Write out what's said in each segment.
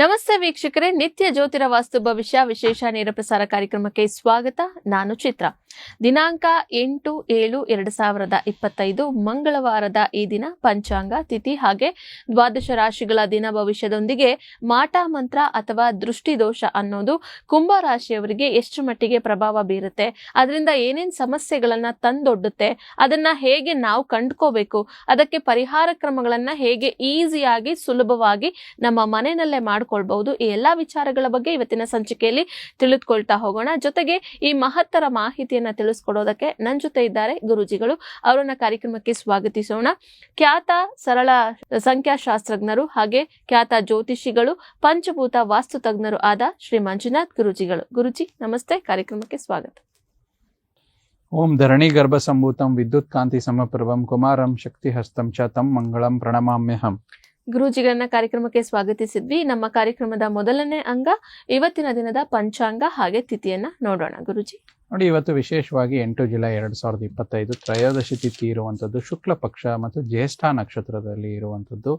ನಮಸ್ತೆ ವೀಕ್ಷಕರೇ, ನಿತ್ಯ ಜ್ಯೋತಿರ ವಾಸ್ತು ಭವಿಷ್ಯ ವಿಶೇಷ ನೇರ ಪ್ರಸಾರ ಕಾರ್ಯಕ್ರಮಕ್ಕೆ ಸ್ವಾಗತ. ನಾನು ಚಿತ್ರ. ದಿನಾಂಕ 8/7/2025 ಮಂಗಳವಾರದ ಈ ದಿನ ಪಂಚಾಂಗ, ತಿಥಿ ಹಾಗೆ ದ್ವಾದಶ ರಾಶಿಗಳ ದಿನ ಭವಿಷ್ಯದೊಂದಿಗೆ ಮಾಟ ಮಂತ್ರ ಅಥವಾ ದೃಷ್ಟಿ ದೋಷ ಅನ್ನೋದು ಕುಂಭ ರಾಶಿಯವರಿಗೆ ಎಷ್ಟು ಮಟ್ಟಿಗೆ ಪ್ರಭಾವ ಬೀರುತ್ತೆ, ಅದರಿಂದ ಏನೇನ್ ಸಮಸ್ಯೆಗಳನ್ನ ತಂದೊಡ್ಡುತ್ತೆ, ಅದನ್ನ ಹೇಗೆ ನಾವು ಕಂಡ್ಕೋಬೇಕು, ಅದಕ್ಕೆ ಪರಿಹಾರ ಕ್ರಮಗಳನ್ನ ಹೇಗೆ ಈಸಿಯಾಗಿ ಸುಲಭವಾಗಿ ನಮ್ಮ ಮನೆಯಲ್ಲೇ ಮಾಡ್ಕೊಳ್ಬಹುದು, ಈ ಎಲ್ಲಾ ವಿಚಾರಗಳ ಬಗ್ಗೆ ಇವತ್ತಿನ ಸಂಚಿಕೆಯಲ್ಲಿ ತಿಳಿದುಕೊಳ್ತಾ ಹೋಗೋಣ. ಜೊತೆಗೆ ಈ ಮಹತ್ತರ ಮಾಹಿತಿಯನ್ನ ತಿಳಿಸ್ಕೊಡೋದಕ್ಕೆ ನನ್ನ ಜೊತೆ ಇದ್ದಾರೆ ಗುರುಜಿಗಳು. ಅವರನ್ನ ಕಾರ್ಯಕ್ರಮಕ್ಕೆ ಸ್ವಾಗತಿಸೋಣ. ಖ್ಯಾತ ಸರಳ ಸಂಖ್ಯಾಶಾಸ್ತ್ರಜ್ಞರು ಹಾಗೆ ಖ್ಯಾತ ಜ್ಯೋತಿಷಿಗಳು, ಪಂಚಭೂತ ವಾಸ್ತು ತಜ್ಞರು ಆದ ಶ್ರೀ ಮಂಜುನಾಥ್ ಗುರುಜಿಗಳು. ಗುರುಜಿ ನಮಸ್ತೆ, ಕಾರ್ಯಕ್ರಮಕ್ಕೆ ಸ್ವಾಗತ. ಓಂ ಧರಣಿ ಗರ್ಭ ಸಂಭೂತಂ ವಿದ್ಯುತ್ ಕಾಂತಿ ಸಮಪ್ರಭಂ ಕುಮಾರಂ ಶಕ್ತಿ ಹಸ್ತಂ ಚ ತಂ ಮಂಗಳಂ ಪ್ರಣಮಾಮ್ಯಹಂ. ಗುರೂಜಿಗಳನ್ನ ಕಾರ್ಯಕ್ರಮಕ್ಕೆ ಸ್ವಾಗತಿಸಿದ್ವಿ. ನಮ್ಮ ಕಾರ್ಯಕ್ರಮದ ಮೊದಲನೇ ಅಂಗ ಇವತ್ತಿನ ದಿನದ ಪಂಚಾಂಗ ಹಾಗೆ ತಿಥಿಯನ್ನ ನೋಡೋಣ. ಗುರುಜಿ ನೋಡಿ, ಇವತ್ತು ವಿಶೇಷವಾಗಿ 8 ಜುಲೈ 2025 ತ್ರಯೋದಶಿ ತಿಥಿ ಇರುವಂಥದ್ದು, ಶುಕ್ಲ ಪಕ್ಷ ಮತ್ತು ಜ್ಯೇಷ್ಠ ನಕ್ಷತ್ರದಲ್ಲಿ ಇರುವಂಥದ್ದು.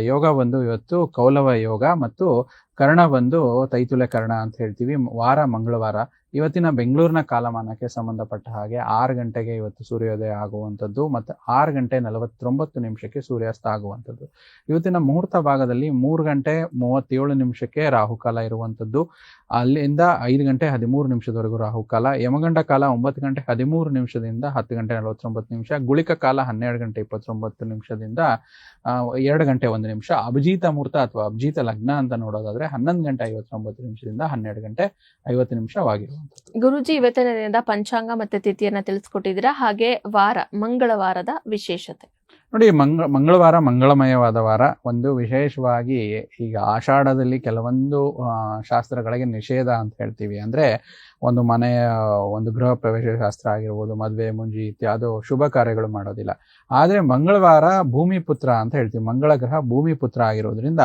ಯೋಗ ಬಂದು ಇವತ್ತು ಕೌಲವ ಯೋಗ ಮತ್ತು ಕರ್ಣ ಬಂದು ತೈತುಲೆ ಕರ್ಣ ಅಂತ ಹೇಳ್ತೀವಿ. ವಾರ ಮಂಗಳವಾರ. ಇವತ್ತಿನ ಬೆಂಗಳೂರಿನ ಕಾಲಮಾನಕ್ಕೆ ಸಂಬಂಧಪಟ್ಟ ಹಾಗೆ 6 ಗಂಟೆಗೆ ಇವತ್ತು ಸೂರ್ಯೋದಯ ಆಗುವಂಥದ್ದು ಮತ್ತು 6 ಗಂಟೆ 49 ನಿಮಿಷಕ್ಕೆ ಸೂರ್ಯಾಸ್ತ ಆಗುವಂಥದ್ದು. ಇವತ್ತಿನ ಮುಹೂರ್ತ ಭಾಗದಲ್ಲಿ 3 ಗಂಟೆ 37 ನಿಮಿಷಕ್ಕೆ ರಾಹುಕಾಲ ಇರುವಂಥದ್ದು. ಅಲ್ಲಿಂದ 5 ಗಂಟೆ 13 ನಿಮಿಷದವರೆಗೂ ರಾಹುಕಾಲ. ಯಮಗಂಡ ಕಾಲ 9 ಗಂಟೆ 13 ನಿಮಿಷದಿಂದ 10 ಗಂಟೆ 49 ನಿಮಿಷ. ಗುಳಿಕ ಕಾಲ 12 ಗಂಟೆ 29 ನಿಮಿಷದಿಂದ 2 ಗಂಟೆ 1 ನಿಮಿಷ. ಅಭಿಜಿತ ಮುಹೂರ್ತ ಅಥವಾ ಅಭಿಜಿತ ಲಗ್ನ ಅಂತ ನೋಡೋದಾದ್ರೆ 11 ಗಂಟೆ 59 ನಿಮಿಷದಿಂದ 12 ಗಂಟೆ 50 ನಿಮಿಷವಾಗಿರುವಂಥದ್ದು. ಗುರುಜಿ ಇವತ್ತಿನ ದಿನದ ಪಂಚಾಂಗ ಮತ್ತೆ ತಿಥಿಯನ್ನ ತಿಳಿಸ್ಕೊಟ್ಟಿದ್ದೀರಾ. ಹಾಗೆ ವಾರ ಮಂಗಳವಾರದ ವಿಶೇಷತೆ ನೋಡಿ, ಮಂಗಳವಾರ ಮಂಗಳಮಯವಾದ ವಾರ. ಒಂದು ವಿಶೇಷವಾಗಿ ಈಗ ಆಷಾಢದಲ್ಲಿ ಕೆಲವೊಂದು ಶಾಸ್ತ್ರಗಳಿಗೆ ನಿಷೇಧ ಅಂತ ಹೇಳ್ತೀವಿ. ಅಂದ್ರೆ ಒಂದು ಮನೆಯ ಒಂದು ಗೃಹ ಪ್ರವೇಶ ಶಾಸ್ತ್ರ ಆಗಿರ್ಬೋದು, ಮದುವೆ ಮುಂಜಿ ಇತ್ಯಾದಿ ಶುಭ ಕಾರ್ಯಗಳು ಮಾಡೋದಿಲ್ಲ. ಆದರೆ ಮಂಗಳವಾರ ಭೂಮಿ ಪುತ್ರ ಅಂತ ಹೇಳ್ತೀವಿ. ಮಂಗಳ ಗ್ರಹ ಭೂಮಿ ಪುತ್ರ ಆಗಿರೋದ್ರಿಂದ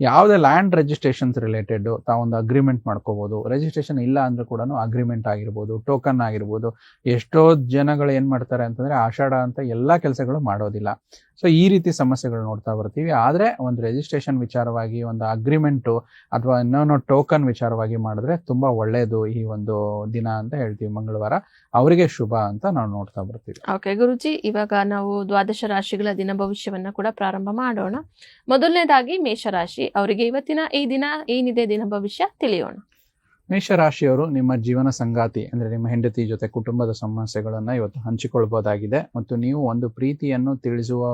ಯಾವುದೇ ಲ್ಯಾಂಡ್ ರಿಜಿಸ್ಟ್ರೇಷನ್ಸ್ ರಿಲೇಟೆಡ್ ತಾವೊಂದು ಅಗ್ರಿಮೆಂಟ್ ಮಾಡ್ಕೋಬಹುದು. ರಿಜಿಸ್ಟ್ರೇಷನ್ ಇಲ್ಲ ಅಂದ್ರೂ ಕೂಡ ಅಗ್ರಿಮೆಂಟ್ ಆಗಿರ್ಬೋದು, ಟೋಕನ್ ಆಗಿರ್ಬೋದು. ಎಷ್ಟೋ ಜನಗಳು ಏನ್ ಮಾಡ್ತಾರೆ ಅಂತಂದ್ರೆ ಆಷಾಢ ಅಂತ ಎಲ್ಲಾ ಕೆಲಸಗಳು ಮಾಡೋದಿಲ್ಲ. ಸೊ ಈ ರೀತಿ ಸಮಸ್ಯೆಗಳು ನೋಡ್ತಾ ಬರ್ತೀವಿ. ಆದ್ರೆ ಒಂದು ರಿಜಿಸ್ಟ್ರೇಷನ್ ವಿಚಾರವಾಗಿ, ಒಂದು ಅಗ್ರಿಮೆಂಟು ಅಥವಾ ಇನ್ನೊಂದು ಟೋಕನ್ ವಿಚಾರವಾಗಿ ಮಾಡಿದ್ರೆ ತುಂಬಾ ಒಳ್ಳೇದು ಈ ಒಂದು ದಿನ ಅಂತ ಹೇಳ್ತೀವಿ. ಮಂಗಳವಾರ ಅವರಿಗೆ ಶುಭ ಅಂತ ನಾವು ನೋಡ್ತಾ ಬರ್ತೀವಿ. ಓಕೆ ಗುರುಜಿ, ಇವಾಗ ನಾವು ದ್ವಾದಶ ರಾಶಿಗಳ ದಿನ ಭವಿಷ್ಯವನ್ನ ಕೂಡ ಪ್ರಾರಂಭ ಮಾಡೋಣ. ಮೊದಲನೇದಾಗಿ ಮೇಷರಾಶಿ ಅವರಿಗೆ ಇವತ್ತಿನ ಈ ದಿನ ಏನಿದೆ ದಿನ ಭವಿಷ್ಯ ತಿಳಿಯೋಣ. ಮೇಷರಾಶಿಯವರು ನಿಮ್ಮ ಜೀವನ ಸಂಗಾತಿ ಅಂದ್ರೆ ನಿಮ್ಮ ಹೆಂಡತಿ ಜೊತೆ ಕುಟುಂಬದ ಸಮಸ್ಯೆಗಳನ್ನ ಇವತ್ತು ಹಂಚಿಕೊಳ್ಬಹುದಾಗಿದೆ. ಮತ್ತು ನೀವು ಒಂದು ಪ್ರೀತಿಯನ್ನು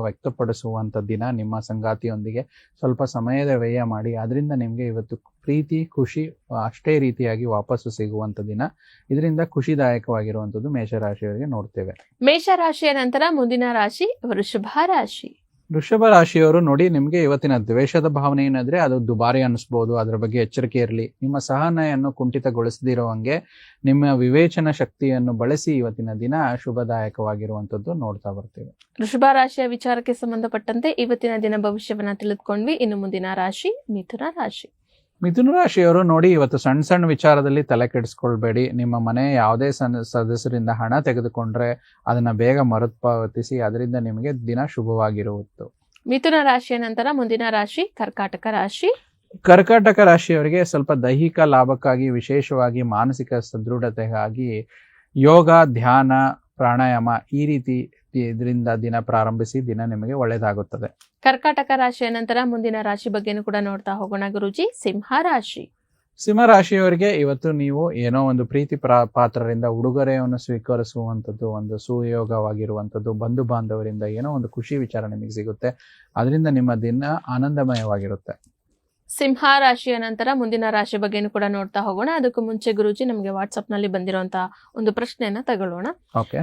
ವ್ಯಕ್ತಪಡಿಸುವಂತ ದಿನ. ನಿಮ್ಮ ಸಂಗಾತಿಯೊಂದಿಗೆ ಸ್ವಲ್ಪ ಸಮಯದ ವ್ಯಯ ಮಾಡಿ, ಅದರಿಂದ ನಿಮ್ಗೆ ಇವತ್ತು ಪ್ರೀತಿ ಖುಷಿ ಅಷ್ಟೇ ರೀತಿಯಾಗಿ ವಾಪಸ್ಸು ಸಿಗುವಂತ ದಿನ. ಇದರಿಂದ ಖುಷಿದಾಯಕವಾಗಿರುವಂತದ್ದು ಮೇಷರಾಶಿಯವರಿಗೆ ನೋಡ್ತೇವೆ. ಮೇಷರಾಶಿಯ ನಂತರ ಮುಂದಿನ ರಾಶಿ ವೃಷಭ ರಾಶಿ. ವೃಷಭ ರಾಶಿಯವರು ನೋಡಿ, ನಿಮಗೆ ಇವತ್ತಿನ ದ್ವೇಷದ ಭಾವನೆ ಏನಾದ್ರೆ ಅದು ದುಬಾರಿ ಅನ್ನಿಸ್ಬೋದು. ಅದರ ಬಗ್ಗೆ ಎಚ್ಚರಿಕೆ ಇರಲಿ. ನಿಮ್ಮ ಸಹನೆಯನ್ನು ಕುಂಠಿತಗೊಳಿಸದಿರುವಂಗೆ ನಿಮ್ಮ ವಿವೇಚನ ಶಕ್ತಿಯನ್ನು ಬಳಸಿ ಇವತ್ತಿನ ದಿನ ಶುಭದಾಯಕವಾಗಿರುವಂತದ್ದು ನೋಡ್ತಾ ಬರ್ತೀವಿ. ವೃಷಭ ರಾಶಿಯ ವಿಚಾರಕ್ಕೆ ಸಂಬಂಧಪಟ್ಟಂತೆ ಇವತ್ತಿನ ದಿನ ಭವಿಷ್ಯವನ್ನ ತಿಳಿದುಕೊಂಡ್ವಿ. ಇನ್ನು ಮುಂದಿನ ರಾಶಿ ಮಿಥುನ ರಾಶಿ. ಮಿಥುನ ರಾಶಿಯವರು ನೋಡಿ, ಇವತ್ತು ಸಣ್ಣ ಸಣ್ಣ ವಿಚಾರದಲ್ಲಿ ತಲೆ ಕೆಡಿಸ್ಕೊಳ್ಬೇಡಿ. ನಿಮ್ಮ ಮನೆ ಯಾವುದೇ ಸದಸ್ಯರಿಂದ ಹಣ ತೆಗೆದುಕೊಂಡ್ರೆ ಅದನ್ನ ಬೇಗ ಮರುಪಾವತಿಸಿ. ಅದರಿಂದ ನಿಮಗೆ ದಿನ ಶುಭವಾಗಿರುವುದು. ಮಿಥುನ ರಾಶಿಯ ನಂತರ ಮುಂದಿನ ರಾಶಿ ಕರ್ಕಾಟಕ ರಾಶಿ. ಕರ್ಕಾಟಕ ರಾಶಿಯವರಿಗೆ ಸ್ವಲ್ಪ ದೈಹಿಕ ಲಾಭಕ್ಕಾಗಿ, ವಿಶೇಷವಾಗಿ ಮಾನಸಿಕ ಸದೃಢತೆಗಾಗಿ ಯೋಗ, ಧ್ಯಾನ, ಪ್ರಾಣಾಯಾಮ ಈ ರೀತಿ ಇದರಿಂದ ದಿನ ಪ್ರಾರಂಭಿಸಿ. ದಿನ ನಿಮಗೆ ಒಳ್ಳೆಯದಾಗುತ್ತದೆ. ಕರ್ಕಾಟಕ ರಾಶಿಯ ನಂತರ ಮುಂದಿನ ರಾಶಿ ಬಗ್ಗೆನೂ ಕೂಡ ನೋಡ್ತಾ ಹೋಗೋಣ ಗುರುಜಿ. ಸಿಂಹ ರಾಶಿ. ಸಿಂಹ ರಾಶಿಯವರಿಗೆ ಇವತ್ತು ನೀವು ಏನೋ ಒಂದು ಪ್ರೀತಿ ಪಾತ್ರರಿಂದ ಉಡುಗೊರೆಯನ್ನು ಸ್ವೀಕರಿಸುವಂಥದ್ದು ಒಂದು ಸುಯೋಗವಾಗಿರುವಂಥದ್ದು. ಬಂಧು ಬಾಂಧವರಿಂದ ಏನೋ ಒಂದು ಖುಷಿ ವಿಚಾರ ನಿಮಗೆ ಸಿಗುತ್ತೆ. ಅದರಿಂದ ನಿಮ್ಮ ದಿನ ಆನಂದಮಯವಾಗಿರುತ್ತೆ. ಸಿಂಹ ರಾಶಿಯ ನಂತರ ಮುಂದಿನ ರಾಶಿ ಬಗ್ಗೆನೂ ಕೂಡ ನೋಡ್ತಾ ಹೋಗೋಣ. ಅದಕ್ಕೂ ಮುಂಚೆ ಗುರುಜಿ ನಮಗೆ ವಾಟ್ಸ್ಆಪ್ ನಲ್ಲಿ ಬಂದಿರುವಂತಹ ಒಂದು ಪ್ರಶ್ನೆಯನ್ನ ತಗೊಳ್ಳೋಣ.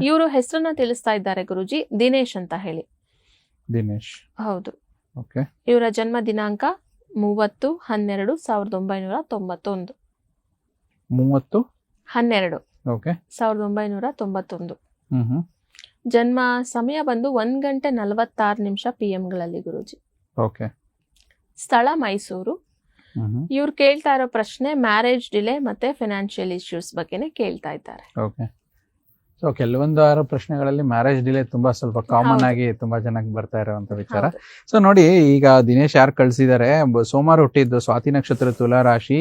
ಇವರು ಹೆಸರನ್ನ ತಿಳಿಸ್ತಾ ಇದ್ದಾರೆ ಗುರುಜಿ, ದಿನೇಶ್ ಅಂತ ಹೇಳಿ. ದಿನೇಶ್, ಹೌದು. ಓಕೆ. ಇವರ ಜನ್ಮ ದಿನಾಂಕ 30/12/1991. 30/12. ಓಕೆ. 1991. ಜನ್ಮ ಸಮಯ ಬಂದು 1 ಗಂಟೆ 46 ನಿಮಿಷ PM ಗಳಲ್ಲಿ ಗುರುಜಿ. ಓಕೆ. ಸ್ಥಳ ಮೈಸೂರು. ಇವ್ರು ಕೇಳ್ತಾ ಇರೋ ಪ್ರಶ್ನೆ ಮ್ಯಾರೇಜ್ ಡಿಲೇ ಮತ್ತೆ ಫೈನಾನ್ಷಿಯಲ್ ಇಶ್ಯೂಸ್ ಬಗ್ಗೆನೇ ಕೇಳ್ತಾ ಇದ್ದಾರೆ. ಓಕೆ. ಸೊ ಕೆಲವೊಂದು ಪ್ರಶ್ನೆಗಳಲ್ಲಿ ಮ್ಯಾರೇಜ್ ಡಿಲೇ ತುಂಬಾ ಸ್ವಲ್ಪ ಕಾಮನ್ ಹೌದು. ಆಗಿ ತುಂಬಾ ಜನಕ್ಕೆ ಬರ್ತಾ ಇರುವಂತ ವಿಚಾರ. ಹೌದು. ಸೊ ನೋಡಿ, ಈಗ ದಿನೇಶ್ ಯಾರು ಕಳ್ಸಿದ್ದಾರೆ, ಸೋಮವಾರ ಹುಟ್ಟಿದ್ದು, ಸ್ವಾತಿ ನಕ್ಷತ್ರ, ತುಲಾ ರಾಶಿ,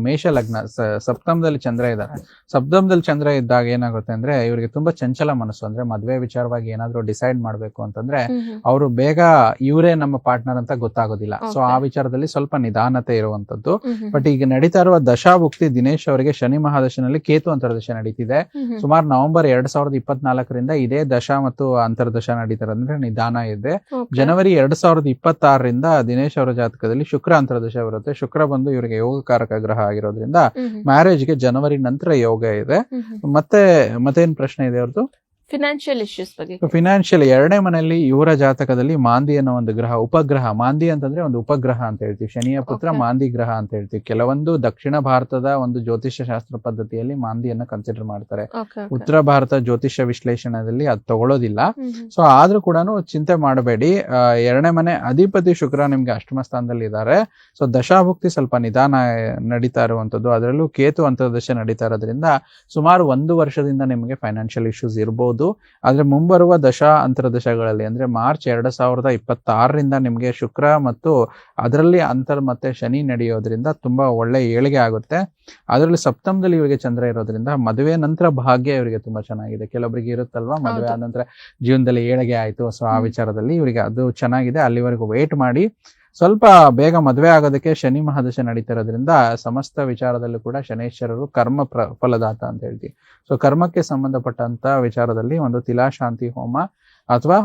ಮೇಷ ಲಗ್ನ, ಸಪ್ತಮದಲ್ಲಿ ಚಂದ್ರ ಇದ್ದಾರೆ. ಸಪ್ತಮದಲ್ಲಿ ಚಂದ್ರ ಇದ್ದಾಗ ಏನಾಗುತ್ತೆ ಅಂದ್ರೆ ಇವರಿಗೆ ತುಂಬಾ ಚಂಚಲ ಮನಸ್ಸು. ಅಂದ್ರೆ ಮದ್ವೆ ವಿಚಾರವಾಗಿ ಏನಾದ್ರು ಡಿಸೈಡ್ ಮಾಡ್ಬೇಕು ಅಂತಂದ್ರೆ ಅವರು ಬೇಗ ಇವರೇ ನಮ್ಮ ಪಾರ್ಟ್ನರ್ ಅಂತ ಗೊತ್ತಾಗೋದಿಲ್ಲ. ಸೊ ಆ ವಿಚಾರದಲ್ಲಿ ಸ್ವಲ್ಪ ನಿಧಾನತೆ ಇರುವಂತದ್ದು. ಬಟ್ ಈಗ ನಡೀತಾ ಇರುವ ದಶಾಭುಕ್ತಿ ದಿನೇಶ್ ಅವರಿಗೆ ಶನಿ ಮಹಾದಶನಲ್ಲಿ ಕೇತು ಅಂತರ್ದಶ ನಡೀತಿದೆ. ಸುಮಾರು ನವೆಂಬರ್ 2024ರಿಂದ ಇದೇ ದಶ ಮತ್ತು ಅಂತರ್ದಶ ನಡೀತಾರೆ, ಅಂದ್ರೆ ನಿಧಾನ ಇದೆ. ಜನವರಿ 2026ರಿಂದ ದಿನೇಶ್ ಅವರ ಜಾತಕದಲ್ಲಿ ಶುಕ್ರ ಅಂತರ್ದಶ ಬರುತ್ತೆ. ಶುಕ್ರ ಬಂದು ಇವರಿಗೆ ಯೋಗಕಾರಕ ಗ್ರಹ ಆಗಿರೋದ್ರಿಂದ ಮ್ಯಾರೇಜ್ಗೆ ಜನವರಿ ನಂತರ ಯೋಗ ಇದೆ. ಮತ್ತೇನ್ ಪ್ರಶ್ನೆ ಇದೆ ಅವ್ರದ್ದು? ಫಿನಾನ್ಷಿಯಲ್ ಇಶ್ಯೂಸ್ ಬಗ್ಗೆ. ಫಿನಾನ್ಷಿಯಲ್ 2ನೇ ಮನೆಯಲ್ಲಿ ಇವರ ಜಾತಕದಲ್ಲಿ ಮಾಂದಿ ಅನ್ನೋ ಒಂದು ಗ್ರಹ, ಉಪಗ್ರಹ. ಮಾಂದಿ ಅಂತಂದ್ರೆ ಒಂದು ಉಪಗ್ರಹ ಅಂತ ಹೇಳ್ತೀವಿ, ಶನಿಯ ಪುತ್ರ ಮಾಂದಿ ಗ್ರಹ ಅಂತ ಹೇಳ್ತೀವಿ. ಕೆಲವೊಂದು ದಕ್ಷಿಣ ಭಾರತದ ಒಂದು ಜ್ಯೋತಿಷ್ಯ ಶಾಸ್ತ್ರ ಪದ್ಧತಿಯಲ್ಲಿ ಮಾಂದಿಯನ್ನ ಕನ್ಸಿಡರ್ ಮಾಡ್ತಾರೆ. ಉತ್ತರ ಭಾರತ ಜ್ಯೋತಿಷ್ಯ ವಿಶ್ಲೇಷಣೆಯಲ್ಲಿ ಅದು ತಗೊಳ್ಳೋದಿಲ್ಲ. ಸೊ ಆದ್ರೂ ಕೂಡ ಚಿಂತೆ ಮಾಡಬೇಡಿ. 2ನೇ ಮನೆ ಅಧಿಪತಿ ಶುಕ್ರ ನಿಮ್ಗೆ ಅಷ್ಟಮ ಸ್ಥಾನದಲ್ಲಿ ಇದ್ದಾರೆ. ಸೊ ದಶಾಭುಕ್ತಿ ಸ್ವಲ್ಪ ನಿಧಾನ ನಡೀತಾ ಇರುವಂತದ್ದು, ಅದರಲ್ಲೂ ಕೇತು ಅಂತರ್ದಶ ನಡೀತಾ ಇರೋದ್ರಿಂದ ಸುಮಾರು 1 ವರ್ಷದಿಂದ ನಿಮಗೆ ಫೈನಾನ್ಷಿಯಲ್ ಇಶ್ಯೂಸ್ ಇರಬಹುದು. ಆದ್ರೆ ಮುಂಬರುವ ದಶಾ ಅಂತರ್ದಶಗಳಲ್ಲಿ ಅಂದ್ರೆ ಮಾರ್ಚ್ 2026ರಿಂದ ನಿಮ್ಗೆ ಶುಕ್ರ ಮತ್ತು ಅದರಲ್ಲಿ ಮತ್ತೆ ಶನಿ ನಡೆಯೋದ್ರಿಂದ ತುಂಬಾ ಒಳ್ಳೆ ಏಳಿಗೆ ಆಗುತ್ತೆ. ಅದರಲ್ಲಿ ಸಪ್ತಮದಲ್ಲಿ ಇವರಿಗೆ ಚಂದ್ರ ಇರೋದ್ರಿಂದ ಮದುವೆ ನಂತರ ಭಾಗ್ಯ ಇವರಿಗೆ ತುಂಬಾ ಚೆನ್ನಾಗಿದೆ. ಕೆಲವೊಬ್ಬರಿಗೆ ಇರುತ್ತಲ್ವಾ, ಮದುವೆ ಆದ ನಂತರ ಜೀವನದಲ್ಲಿ ಏಳಿಗೆ ಆಯ್ತು. ಸೊ ಆ ವಿಚಾರದಲ್ಲಿ ಇವರಿಗೆ ಅದು ಚೆನ್ನಾಗಿದೆ. ಅಲ್ಲಿವರೆಗೂ ವೇಟ್ ಮಾಡಿ. ಸ್ವಲ್ಪ ಬೇಗ ಮದುವೆ ಆಗೋದಕ್ಕೆ ಶನಿ ಮಹಾದಶ ನಡೀತಾ ಇರೋದ್ರಿಂದ ಸಮಸ್ತ ವಿಚಾರದಲ್ಲೂ ಕೂಡ ಶನೇಶ್ವರರು ಕರ್ಮ ಫಲದಾತ ಅಂತ ಹೇಳ್ತೀವಿ. ಸೊ ಕರ್ಮಕ್ಕೆ ಸಂಬಂಧಪಟ್ಟಂತ ವಿಚಾರದಲ್ಲಿ ಒಂದು ತಿಲಾಶಾಂತಿ ಹೋಮ ಅಥವಾ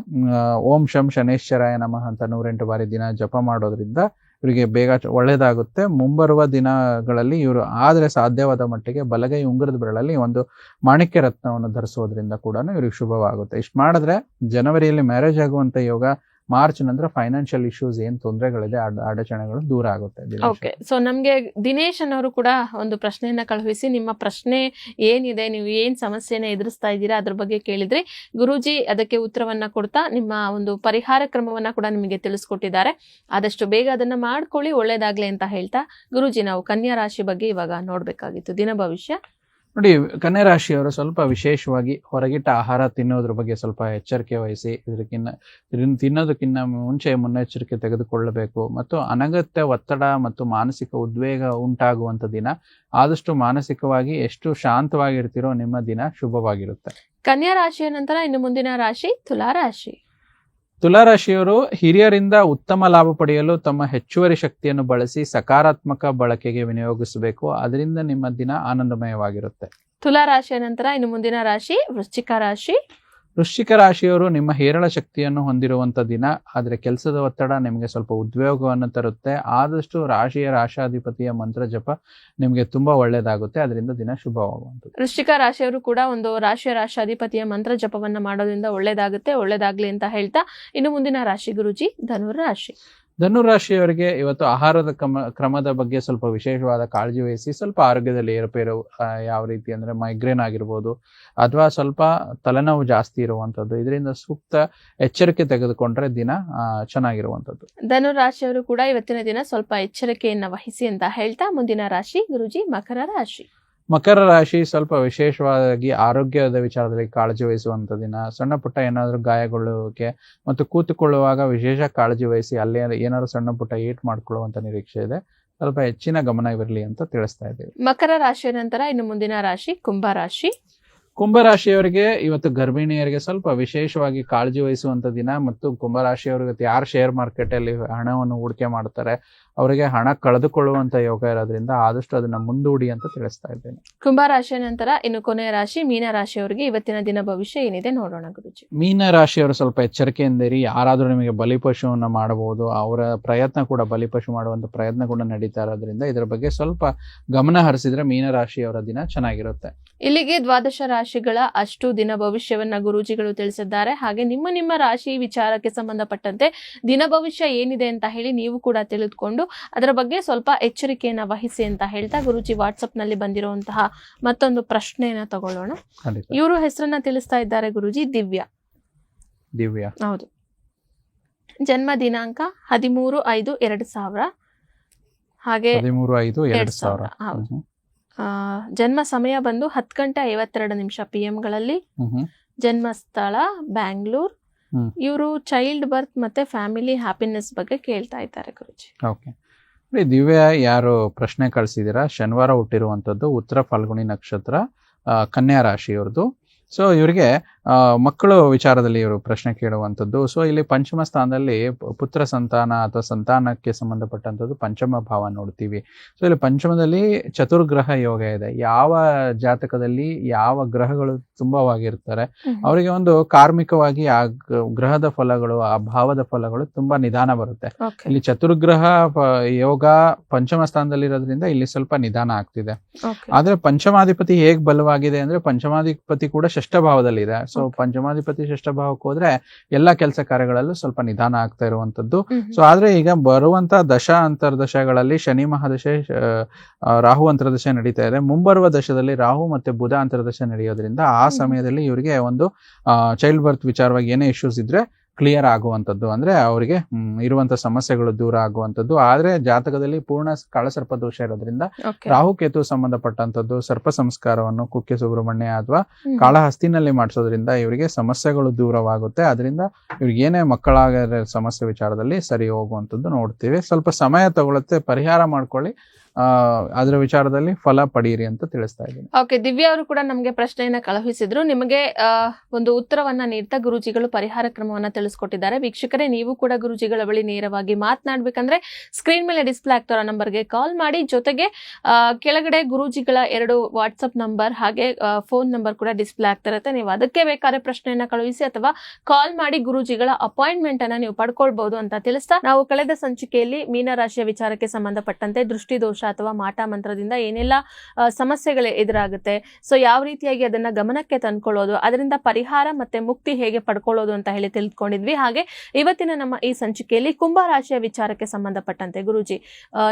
ಓಂ ಶಂ ಶನೇಶ್ವರಾಯ ನಮಃ ಅಂತ 108 ಬಾರಿ ದಿನ ಜಪ ಮಾಡೋದ್ರಿಂದ ಇವರಿಗೆ ಬೇಗ ಒಳ್ಳೇದಾಗುತ್ತೆ. ಮುಂಬರುವ ದಿನಗಳಲ್ಲಿ ಇವರು ಆದ್ರೆ ಸಾಧ್ಯವಾದ ಮಟ್ಟಿಗೆ ಬಲಗೈ ಉಂಗುರದ ಬೆರಳಲ್ಲಿ ಒಂದು ಮಾಣಿಕ್ಯ ರತ್ನವನ್ನು ಧರಿಸೋದ್ರಿಂದ ಕೂಡ ಇವ್ರಿಗೆ ಶುಭವಾಗುತ್ತೆ. ಇಷ್ಟು ಮಾಡಿದ್ರೆ ಜನವರಿಯಲ್ಲಿ ಮ್ಯಾರೇಜ್ ಆಗುವಂತ ಯೋಗ, ಮಾರ್ಚ್ ನಂತರ ಫೈನಾನ್ಷಿಯಲ್ ಇಶ್ಯೂಸ್ ಏನ್ ತೊಂದರೆಗಳಿದೆ ಅಡಚಣೆಗಳು ದೂರ ಆಗುತ್ತೆ. ಓಕೆ, ಸೊ ನಮ್ಗೆ ದಿನೇಶ್ ಅನ್ನೋರು ಕೂಡ ಒಂದು ಪ್ರಶ್ನೆಯನ್ನ ಕಳುಹಿಸಿ, ನಿಮ್ಮ ಪ್ರಶ್ನೆ ಏನಿದೆ, ನೀವು ಏನ್ ಸಮಸ್ಯೆನ ಎದುರಿಸ್ತಾ ಇದ್ದೀರಾ ಅದ್ರ ಬಗ್ಗೆ ಕೇಳಿದ್ರಿ. ಗುರೂಜಿ ಅದಕ್ಕೆ ಉತ್ತರವನ್ನ ಕೊಡ್ತಾ ನಿಮ್ಮ ಒಂದು ಪರಿಹಾರ ಕ್ರಮವನ್ನ ಕೂಡ ನಿಮಗೆ ತಿಳಿಸ್ಕೊಟ್ಟಿದ್ದಾರೆ. ಆದಷ್ಟು ಬೇಗ ಅದನ್ನ ಮಾಡ್ಕೊಳ್ಳಿ, ಒಳ್ಳೇದಾಗ್ಲಿ ಅಂತ ಹೇಳ್ತಾ ಗುರೂಜಿ ನಾವು ಕನ್ಯಾ ರಾಶಿ ಬಗ್ಗೆ ಇವಾಗ ನೋಡ್ಬೇಕಾಗಿತ್ತು, ದಿನ ಭವಿಷ್ಯ. ನೋಡಿ, ಕನ್ಯಾ ರಾಶಿಯವರು ಸ್ವಲ್ಪ ವಿಶೇಷವಾಗಿ ಹೊರಗಿಟ್ಟ ಆಹಾರ ತಿನ್ನೋದ್ರ ಬಗ್ಗೆ ಸ್ವಲ್ಪ ಎಚ್ಚರಿಕೆ ವಹಿಸಿ, ತಿನ್ನೋದಕ್ಕಿಂತ ಮುಂಚೆ ಮುನ್ನೆಚ್ಚರಿಕೆ ತೆಗೆದುಕೊಳ್ಳಬೇಕು. ಮತ್ತು ಅನಗತ್ಯ ಒತ್ತಡ ಮತ್ತು ಮಾನಸಿಕ ಉದ್ವೇಗ ಉಂಟಾಗುವಂತ ದಿನ. ಆದಷ್ಟು ಮಾನಸಿಕವಾಗಿ ಎಷ್ಟು ಶಾಂತವಾಗಿರ್ತೀರೋ ನಿಮ್ಮ ದಿನ ಶುಭವಾಗಿರುತ್ತೆ. ಕನ್ಯಾ ರಾಶಿಯ ನಂತರ ಇನ್ನು ಮುಂದಿನ ರಾಶಿ ತುಲಾ ರಾಶಿ. ತುಲಾ ರಾಶಿಯವರು ಹಿರಿಯರಿಂದ ಉತ್ತಮ ಲಾಭ ಪಡೆಯಲು ತಮ್ಮ ಹೆಚ್ಚುವರಿ ಶಕ್ತಿಯನ್ನು ಬಳಸಿ ಸಕಾರಾತ್ಮಕ ಬಳಕೆಗೆ ವಿನಿಯೋಗಿಸಬೇಕು. ಅದರಿಂದ ನಿಮ್ಮ ದಿನ ಆನಂದಮಯವಾಗಿರುತ್ತೆ. ತುಲಾ ರಾಶಿಯ ನಂತರ ಇನ್ನು ಮುಂದಿನ ರಾಶಿ ವೃಶ್ಚಿಕ ರಾಶಿ. ವೃಶ್ಚಿಕ ರಾಶಿಯವರು ನಿಮ್ಮ ಹೇರಳ ಶಕ್ತಿಯನ್ನು ಹೊಂದಿರುವಂತ ದಿನ. ಆದ್ರೆ ಕೆಲಸದ ಒತ್ತಡ ನಿಮಗೆ ಸ್ವಲ್ಪ ಉದ್ವೇಗವನ್ನು ತರುತ್ತೆ. ಆದಷ್ಟು ರಾಶಾಧಿಪತಿಯ ಮಂತ್ರ ಜಪ ನಿಮಗೆ ತುಂಬಾ ಒಳ್ಳೇದಾಗುತ್ತೆ. ಅದರಿಂದ ದಿನ ಶುಭವಾಗುವಂಥದ್ದು. ವೃಶ್ಚಿಕ ರಾಶಿಯವರು ಕೂಡ ಒಂದು ರಾಶಾಧಿಪತಿಯ ಮಂತ್ರ ಜಪವನ್ನ ಮಾಡೋದ್ರಿಂದ ಒಳ್ಳೇದಾಗುತ್ತೆ, ಒಳ್ಳೇದಾಗ್ಲಿ ಅಂತ ಹೇಳ್ತಾ ಇನ್ನು ಮುಂದಿನ ರಾಶಿ ಗುರುಜಿ ಧನುರಾಶಿ. ಧನುರಾಶಿಯವರಿಗೆ ಇವತ್ತು ಆಹಾರದ ಕ್ರಮದ ಬಗ್ಗೆ ಸ್ವಲ್ಪ ವಿಶೇಷವಾದ ಕಾಳಜಿ ವಹಿಸಿ. ಸ್ವಲ್ಪ ಆರೋಗ್ಯದಲ್ಲಿ ಏರುಪೇರು, ಯಾವ ರೀತಿ ಅಂದ್ರೆ ಮೈಗ್ರೇನ್ ಆಗಿರ್ಬೋದು ಅಥವಾ ಸ್ವಲ್ಪ ತಲೆನೋವು ಜಾಸ್ತಿ ಇರುವಂತದ್ದು, ಇದರಿಂದ ಸೂಕ್ತ ಎಚ್ಚರಿಕೆ ತೆಗೆದುಕೊಂಡ್ರೆ ದಿನ ಚೆನ್ನಾಗಿರುವಂತದ್ದು. ಧನುರಾಶಿಯವರು ಕೂಡ ಇವತ್ತಿನ ದಿನ ಸ್ವಲ್ಪ ಎಚ್ಚರಿಕೆಯನ್ನ ವಹಿಸಿ ಅಂತ ಹೇಳ್ತಾ ಮುಂದಿನ ರಾಶಿ ಗುರುಜಿ ಮಕರ ರಾಶಿ. ಮಕರ ರಾಶಿ ಸ್ವಲ್ಪ ವಿಶೇಷವಾಗಿ ಆರೋಗ್ಯದ ವಿಚಾರದಲ್ಲಿ ಕಾಳಜಿ ವಹಿಸುವಂತ ದಿನ. ಸಣ್ಣ ಪುಟ್ಟ ಏನಾದ್ರು ಗಾಯಗೊಳ್ಳುವಿಕೆ ಮತ್ತು ಕೂತುಕೊಳ್ಳುವಾಗ ವಿಶೇಷ ಕಾಳಜಿ ವಹಿಸಿ. ಅಲ್ಲಿ ಏನಾದ್ರು ಸಣ್ಣ ಪುಟ್ಟ ಏಟ್ ಮಾಡ್ಕೊಳ್ಳುವಂತ ನಿರೀಕ್ಷೆ ಇದೆ. ಸ್ವಲ್ಪ ಹೆಚ್ಚಿನ ಗಮನವಿರಲಿ ಅಂತ ತಿಳಿಸ್ತಾ ಇದ್ದೀವಿ. ಮಕರ ರಾಶಿಯ ನಂತರ ಇನ್ನು ಮುಂದಿನ ರಾಶಿ ಕುಂಭರಾಶಿ. ಕುಂಭರಾಶಿಯವರಿಗೆ ಇವತ್ತು ಗರ್ಭಿಣಿಯರಿಗೆ ಸ್ವಲ್ಪ ವಿಶೇಷವಾಗಿ ಕಾಳಜಿ ವಹಿಸುವಂತ ದಿನ. ಮತ್ತು ಕುಂಭರಾಶಿಯವರು ಇವತ್ತು ಯಾರು ಶೇರ್ ಮಾರ್ಕೆಟ್ ಅಲ್ಲಿ ಹಣವನ್ನು ಹೂಡಿಕೆ ಮಾಡ್ತಾರೆ ಅವರಿಗೆ ಹಣ ಕಳೆದುಕೊಳ್ಳುವಂತ ಯೋಗ ಇರೋದ್ರಿಂದ ಆದಷ್ಟು ಅದನ್ನ ಮುಂದೂಡಿ ಅಂತ ತಿಳಿಸ್ತಾ ಇದ್ದೇನೆ. ಕುಂಭರಾಶಿಯ ನಂತರ ಇನ್ನು ಕೊನೆಯ ರಾಶಿ ಮೀನ ರಾಶಿಯವರಿಗೆ ಇವತ್ತಿನ ದಿನ ಭವಿಷ್ಯ ಏನಿದೆ ನೋಡೋಣ ಗುರುಜಿ. ಮೀನ ರಾಶಿಯವರು ಸ್ವಲ್ಪ ಎಚ್ಚರಿಕೆಯಿಂದ ಇರಿ. ಯಾರಾದ್ರೂ ನಿಮಗೆ ಬಲಿಪಶುವನ್ನ ಮಾಡಬಹುದು, ಅವರ ಪ್ರಯತ್ನ ಕೂಡ ಬಲಿಪಶು ಮಾಡುವಂತ ಪ್ರಯತ್ನ ಕೂಡ ನಡೀತಾ ಇರೋದ್ರಿಂದ ಇದರ ಬಗ್ಗೆ ಸ್ವಲ್ಪ ಗಮನ ಹರಿಸಿದ್ರೆ ಮೀನ ರಾಶಿಯವರ ದಿನ ಚೆನ್ನಾಗಿರುತ್ತೆ. ಇಲ್ಲಿಗೆ ದ್ವಾದಶ ರಾಶಿಗಳ ಅಷ್ಟು ದಿನ ಭವಿಷ್ಯವನ್ನ ಗುರೂಜಿಗಳು ತಿಳಿಸಿದ್ದಾರೆ. ಹಾಗೆ ನಿಮ್ಮ ರಾಶಿ ವಿಚಾರಕ್ಕೆ ಸಂಬಂಧಪಟ್ಟಂತೆ ದಿನ ಭವಿಷ್ಯ ಏನಿದೆ ಅಂತ ಹೇಳಿ ನೀವು ಕೂಡ ತಿಳಿದುಕೊಂಡು ಅದರ ಬಗ್ಗೆ ಸ್ವಲ್ಪ ಎಚ್ಚರಿಕೆಯನ್ನ ವಹಿಸಿ ಅಂತ ಹೇಳ್ತಾ ಗುರೂಜಿ ವಾಟ್ಸಪ್ ನಲ್ಲಿ ಬಂದಿರುವಂತಹ ಮತ್ತೊಂದು ಪ್ರಶ್ನೆಯನ್ನ ತಗೊಳ್ಳೋಣ. ಇವರು ಹೆಸರನ್ನ ತಿಳಿಸ್ತಾ ಇದ್ದಾರೆ ಗುರೂಜಿ, ದಿವ್ಯಾ. ಹೌದು. ಜನ್ಮ ದಿನಾಂಕ 13/5/2000. ಹಾಗೆ 13/5/2000. ಹೌದು. ಜನ್ಮ ಸಮಯ ಬಂದು 10:52 PM ಜನ್ಮ ಸ್ಥಳ ಬ್ಯಾಂಗ್ಳೂರ್. ಇವರು ಚೈಲ್ಡ್ ಬರ್ತ್ ಮತ್ತೆ ಫ್ಯಾಮಿಲಿ ಹ್ಯಾಪಿನೆಸ್ ಬಗ್ಗೆ ಕೇಳ್ತಾ ಇದ್ದಾರೆ ಗುರುಜಿ. ಓಕೆ, ದಿವ್ಯಾ ಯಾರು ಪ್ರಶ್ನೆ ಕಳಿಸಿದ್ದೀರಾ, ಶನಿವಾರ ಹುಟ್ಟಿರುವಂತದ್ದು, ಉತ್ತರ ಫಲ್ಗುಣಿ ನಕ್ಷತ್ರ, ಕನ್ಯಾ ರಾಶಿಯವ್ರದ್ದು. ಸೊ ಇವರಿಗೆ ಮಕ್ಕಳು ವಿಚಾರದಲ್ಲಿ ಇವರು ಪ್ರಶ್ನೆ ಕೇಳುವಂಥದ್ದು. ಸೊ ಇಲ್ಲಿ ಪಂಚಮ ಸ್ಥಾನದಲ್ಲಿ ಪುತ್ರ ಸಂತಾನ ಅಥವಾ ಸಂತಾನಕ್ಕೆ ಸಂಬಂಧಪಟ್ಟಂಥದ್ದು ಪಂಚಮ ಭಾವ ನೋಡ್ತೀವಿ. ಸೊ ಇಲ್ಲಿ ಪಂಚಮದಲ್ಲಿ ಚತುರ್ಗ್ರಹ ಯೋಗ ಇದೆ. ಯಾವ ಜಾತಕದಲ್ಲಿ ಯಾವ ಗ್ರಹಗಳು ತುಂಬವಾಗಿರ್ತಾರೆ ಅವರಿಗೆ ಒಂದು ಕಾರ್ಮಿಕವಾಗಿ ಆ ಗ್ರಹದ ಫಲಗಳು, ಆ ಭಾವದ ಫಲಗಳು ತುಂಬಾ ನಿಧಾನ ಬರುತ್ತೆ. ಇಲ್ಲಿ ಚತುರ್ಗ್ರಹ ಯೋಗ ಪಂಚಮ ಸ್ಥಾನದಲ್ಲಿ ಇರೋದ್ರಿಂದ ಇಲ್ಲಿ ಸ್ವಲ್ಪ ನಿಧಾನ ಆಗ್ತಿದೆ. ಆದ್ರೆ ಪಂಚಮಾಧಿಪತಿ ಹೇಗ್ ಬಲವಾಗಿದೆ ಅಂದ್ರೆ ಪಂಚಮಾಧಿಪತಿ ಕೂಡ ಷಷ್ಠ ಭಾವದಲ್ಲಿ ಇದೆ. ಸೊ ಪಂಚಮಾಧಿಪತಿ ಷಷ್ಠ ಭಾವಕ್ಕೆ ಹೋದ್ರೆ ಎಲ್ಲಾ ಕೆಲಸ ಕಾರ್ಯಗಳಲ್ಲೂ ಸ್ವಲ್ಪ ನಿಧಾನ ಆಗ್ತಾ ಇರುವಂತದ್ದು. ಸೊ ಆದ್ರೆ ಈಗ ಬರುವಂತ ದಶಾ ಅಂತರ್ದಶಗಳಲ್ಲಿ ಶನಿ ಮಹಾದಶೆ, ರಾಹು ಅಂತರ್ದಶೆ ನಡೀತಾ ಇದೆ. ಮುಂಬರುವ ದಶದಲ್ಲಿ ರಾಹು ಮತ್ತೆ ಬುಧ ಅಂತರ್ದಶೆ ನಡೆಯೋದ್ರಿಂದ ಆ ಸಮಯದಲ್ಲಿ ಇವರಿಗೆ ಒಂದು ಚೈಲ್ಡ್ ಬರ್ತ್ ವಿಚಾರವಾಗಿ ಏನೇ ಇಶ್ಯೂಸ್ ಇದ್ರೆ ಕ್ಲಿಯರ್ ಆಗುವಂಥದ್ದು, ಅಂದ್ರೆ ಅವರಿಗೆ ಇರುವಂತ ಸಮಸ್ಯೆಗಳು ದೂರ ಆಗುವಂಥದ್ದು. ಆದ್ರೆ ಜಾತಕದಲ್ಲಿ ಪೂರ್ಣ ಕಾಳಸರ್ಪ ದೋಷ ಇರೋದ್ರಿಂದ ರಾಹು ಕೇತು ಸಂಬಂಧಪಟ್ಟಂತದ್ದು ಸರ್ಪ ಸಂಸ್ಕಾರವನ್ನು ಕುಕ್ಕೆ ಸುಬ್ರಹ್ಮಣ್ಯ ಅಥವಾ ಕಾಳಹಸ್ತಿನಲ್ಲಿ ಮಾಡಿಸೋದ್ರಿಂದ ಇವರಿಗೆ ಸಮಸ್ಯೆಗಳು ದೂರವಾಗುತ್ತೆ. ಅದರಿಂದ ಇವ್ರಿಗೆ ಏನೇ ಮಕ್ಕಳಾಗ ಸಮಸ್ಯೆ ವಿಚಾರದಲ್ಲಿ ಸರಿ ಹೋಗುವಂಥದ್ದು ನೋಡ್ತೀವಿ. ಸ್ವಲ್ಪ ಸಮಯ ತಗೊಳುತ್ತೆ, ಪರಿಹಾರ ಮಾಡ್ಕೊಳ್ಳಿ, ಅದರ ವಿಚಾರದಲ್ಲಿ ಫಲ ಪಡೀರಿ ಅಂತ ತಿಳಿಸ್ತಾ ಇದ್ದೀನಿ. ಓಕೆ, ದಿವ್ಯಾ ಅವರು ಕೂಡ ನಮಗೆ ಪ್ರಶ್ನೆಯನ್ನ ಕಳುಹಿಸಿದ್ರು. ನಿಮಗೆ ಒಂದು ಉತ್ತರವನ್ನ ನೀಡ್ತಾ ಗುರುಜಿಗಳು ಪರಿಹಾರ ಕ್ರಮವನ್ನ ತಿಳಿಸ್ಕೊಟ್ಟಿದ್ದಾರೆ. ವೀಕ್ಷಕರೇ, ನೀವು ಕೂಡ ಗುರುಜಿಗಳ ಬಳಿ ನೇರವಾಗಿ ಮಾತನಾಡ್ಬೇಕಂದ್ರೆ ಸ್ಕ್ರೀನ್ ಮೇಲೆ ಡಿಸ್ಪ್ಲೇ ಆಗ್ತಾರೋ ನಂಬರ್ಗೆ ಕಾಲ್ ಮಾಡಿ. ಜೊತೆಗೆ ಕೆಳಗಡೆ ಗುರೂಜಿಗಳ 2 ವಾಟ್ಸ್ಆಪ್ ನಂಬರ್ ಹಾಗೆ ಫೋನ್ ನಂಬರ್ ಕೂಡ ಡಿಸ್ಪ್ಲೇ ಆಗ್ತಾ ಇರುತ್ತೆ. ನೀವು ಅದಕ್ಕೆ ಬೇಕಾದ್ರೆ ಪ್ರಶ್ನೆಯನ್ನ ಕಳುಹಿಸಿ ಅಥವಾ ಕಾಲ್ ಮಾಡಿ ಗುರೂಜಿಗಳ ಅಪಾಯಿಂಟ್ಮೆಂಟ್ ಅನ್ನ ನೀವು ಪಡ್ಕೊಳ್ಬಹುದು ಅಂತ ತಿಳಿಸ್ತಾ, ನಾವು ಕಳೆದ ಸಂಚಿಕೆಯಲ್ಲಿ ಮೀನರಾಶಿಯ ವಿಚಾರಕ್ಕೆ ಸಂಬಂಧಪಟ್ಟಂತೆ ದೃಷ್ಟಿದೋಷ ಅಥವಾ ಮಾಟ ಮಂತ್ರದಿಂದ ಏನೆಲ್ಲ ಸಮಸ್ಯೆಗಳು ಎದುರಾಗುತ್ತೆ, ಸೊ ಯಾವ ರೀತಿಯಾಗಿ ಅದನ್ನ ಗಮನಕ್ಕೆ ತಂದ್ಕೊಳ್ಳೋದು, ಅದರಿಂದ ಪರಿಹಾರ ಮತ್ತೆ ಮುಕ್ತಿ ಹೇಗೆ ಪಡ್ಕೊಳ್ಳೋದು ಅಂತ ಹೇಳಿ ತಿಳ್ಕೊಂಡಿದ್ವಿ. ಹಾಗೆ ಇವತ್ತಿನ ನಮ್ಮ ಈ ಸಂಚಿಕೆಯಲ್ಲಿ ಕುಂಭ ರಾಶಿಯ ವಿಚಾರಕ್ಕೆ ಸಂಬಂಧಪಟ್ಟಂತೆ ಗುರೂಜಿ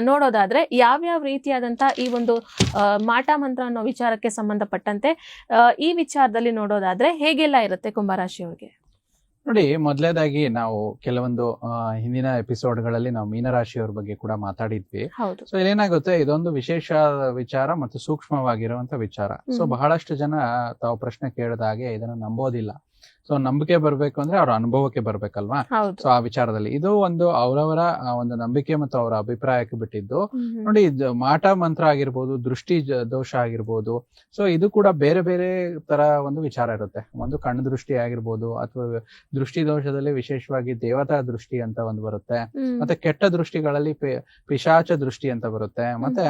ನೋಡೋದಾದ್ರೆ ಯಾವ್ಯಾವ ರೀತಿಯಾದಂತ ಈ ಒಂದು ಮಾಟ ಮಂತ್ರ ಅನ್ನೋ ವಿಚಾರಕ್ಕೆ ಸಂಬಂಧಪಟ್ಟಂತೆ ಈ ವಿಚಾರದಲ್ಲಿ ನೋಡೋದಾದ್ರೆ ಹೇಗೆಲ್ಲ ಇರುತ್ತೆ ಕುಂಭರಾಶಿಯವರಿಗೆ? ನೋಡಿ, ಮೊದಲೇದಾಗಿ ನಾವು ಕೆಲವೊಂದು ಹಿಂದಿನ ಎಪಿಸೋಡ್ಗಳಲ್ಲಿ ನಾವು ಮೀನರಾಶಿಯವ್ರ ಬಗ್ಗೆ ಕೂಡ ಮಾತಾಡಿದ್ವಿ. ಸೊ ಇಲ್ಲೇನಾಗುತ್ತೆ, ಇದೊಂದು ವಿಶೇಷ ವಿಚಾರ ಮತ್ತು ಸೂಕ್ಷ್ಮವಾಗಿರುವಂತ ವಿಚಾರ. ಸೊ ಬಹಳಷ್ಟು ಜನ ತಾವು ಪ್ರಶ್ನೆ ಕೇಳಿದಾಗೆ ಇದನ್ನು ನಂಬೋದಿಲ್ಲ. ಸೊ ನಂಬಿಕೆ ಬರ್ಬೇಕು ಅಂದ್ರೆ ಅವ್ರ ಅನುಭವಕ್ಕೆ ಬರ್ಬೇಕಲ್ವಾ. ಸೊ ಆ ವಿಚಾರದಲ್ಲಿ ಇದು ಒಂದು ಅವರವರ ಒಂದು ನಂಬಿಕೆ ಮತ್ತು ಅವರ ಅಭಿಪ್ರಾಯಕ್ಕೆ ಬಿಟ್ಟಿದ್ದು. ನೋಡಿ, ಮಾಟ ಮಂತ್ರ ಆಗಿರ್ಬೋದು, ದೃಷ್ಟಿ ದೋಷ ಆಗಿರ್ಬೋದು, ಸೊ ಇದು ಕೂಡ ಬೇರೆ ಬೇರೆ ತರ ಒಂದು ವಿಚಾರ ಇರುತ್ತೆ. ಒಂದು ಕಣ್ಣು ದೃಷ್ಟಿ ಆಗಿರ್ಬೋದು, ಅಥವಾ ದೃಷ್ಟಿ ದೋಷದಲ್ಲಿ ವಿಶೇಷವಾಗಿ ದೇವತಾ ದೃಷ್ಟಿ ಅಂತ ಒಂದು ಬರುತ್ತೆ, ಮತ್ತೆ ಕೆಟ್ಟ ದೃಷ್ಟಿಗಳಲ್ಲಿ ಪಿಶಾಚ ದೃಷ್ಟಿ ಅಂತ ಬರುತ್ತೆ, ಮತ್ತೆ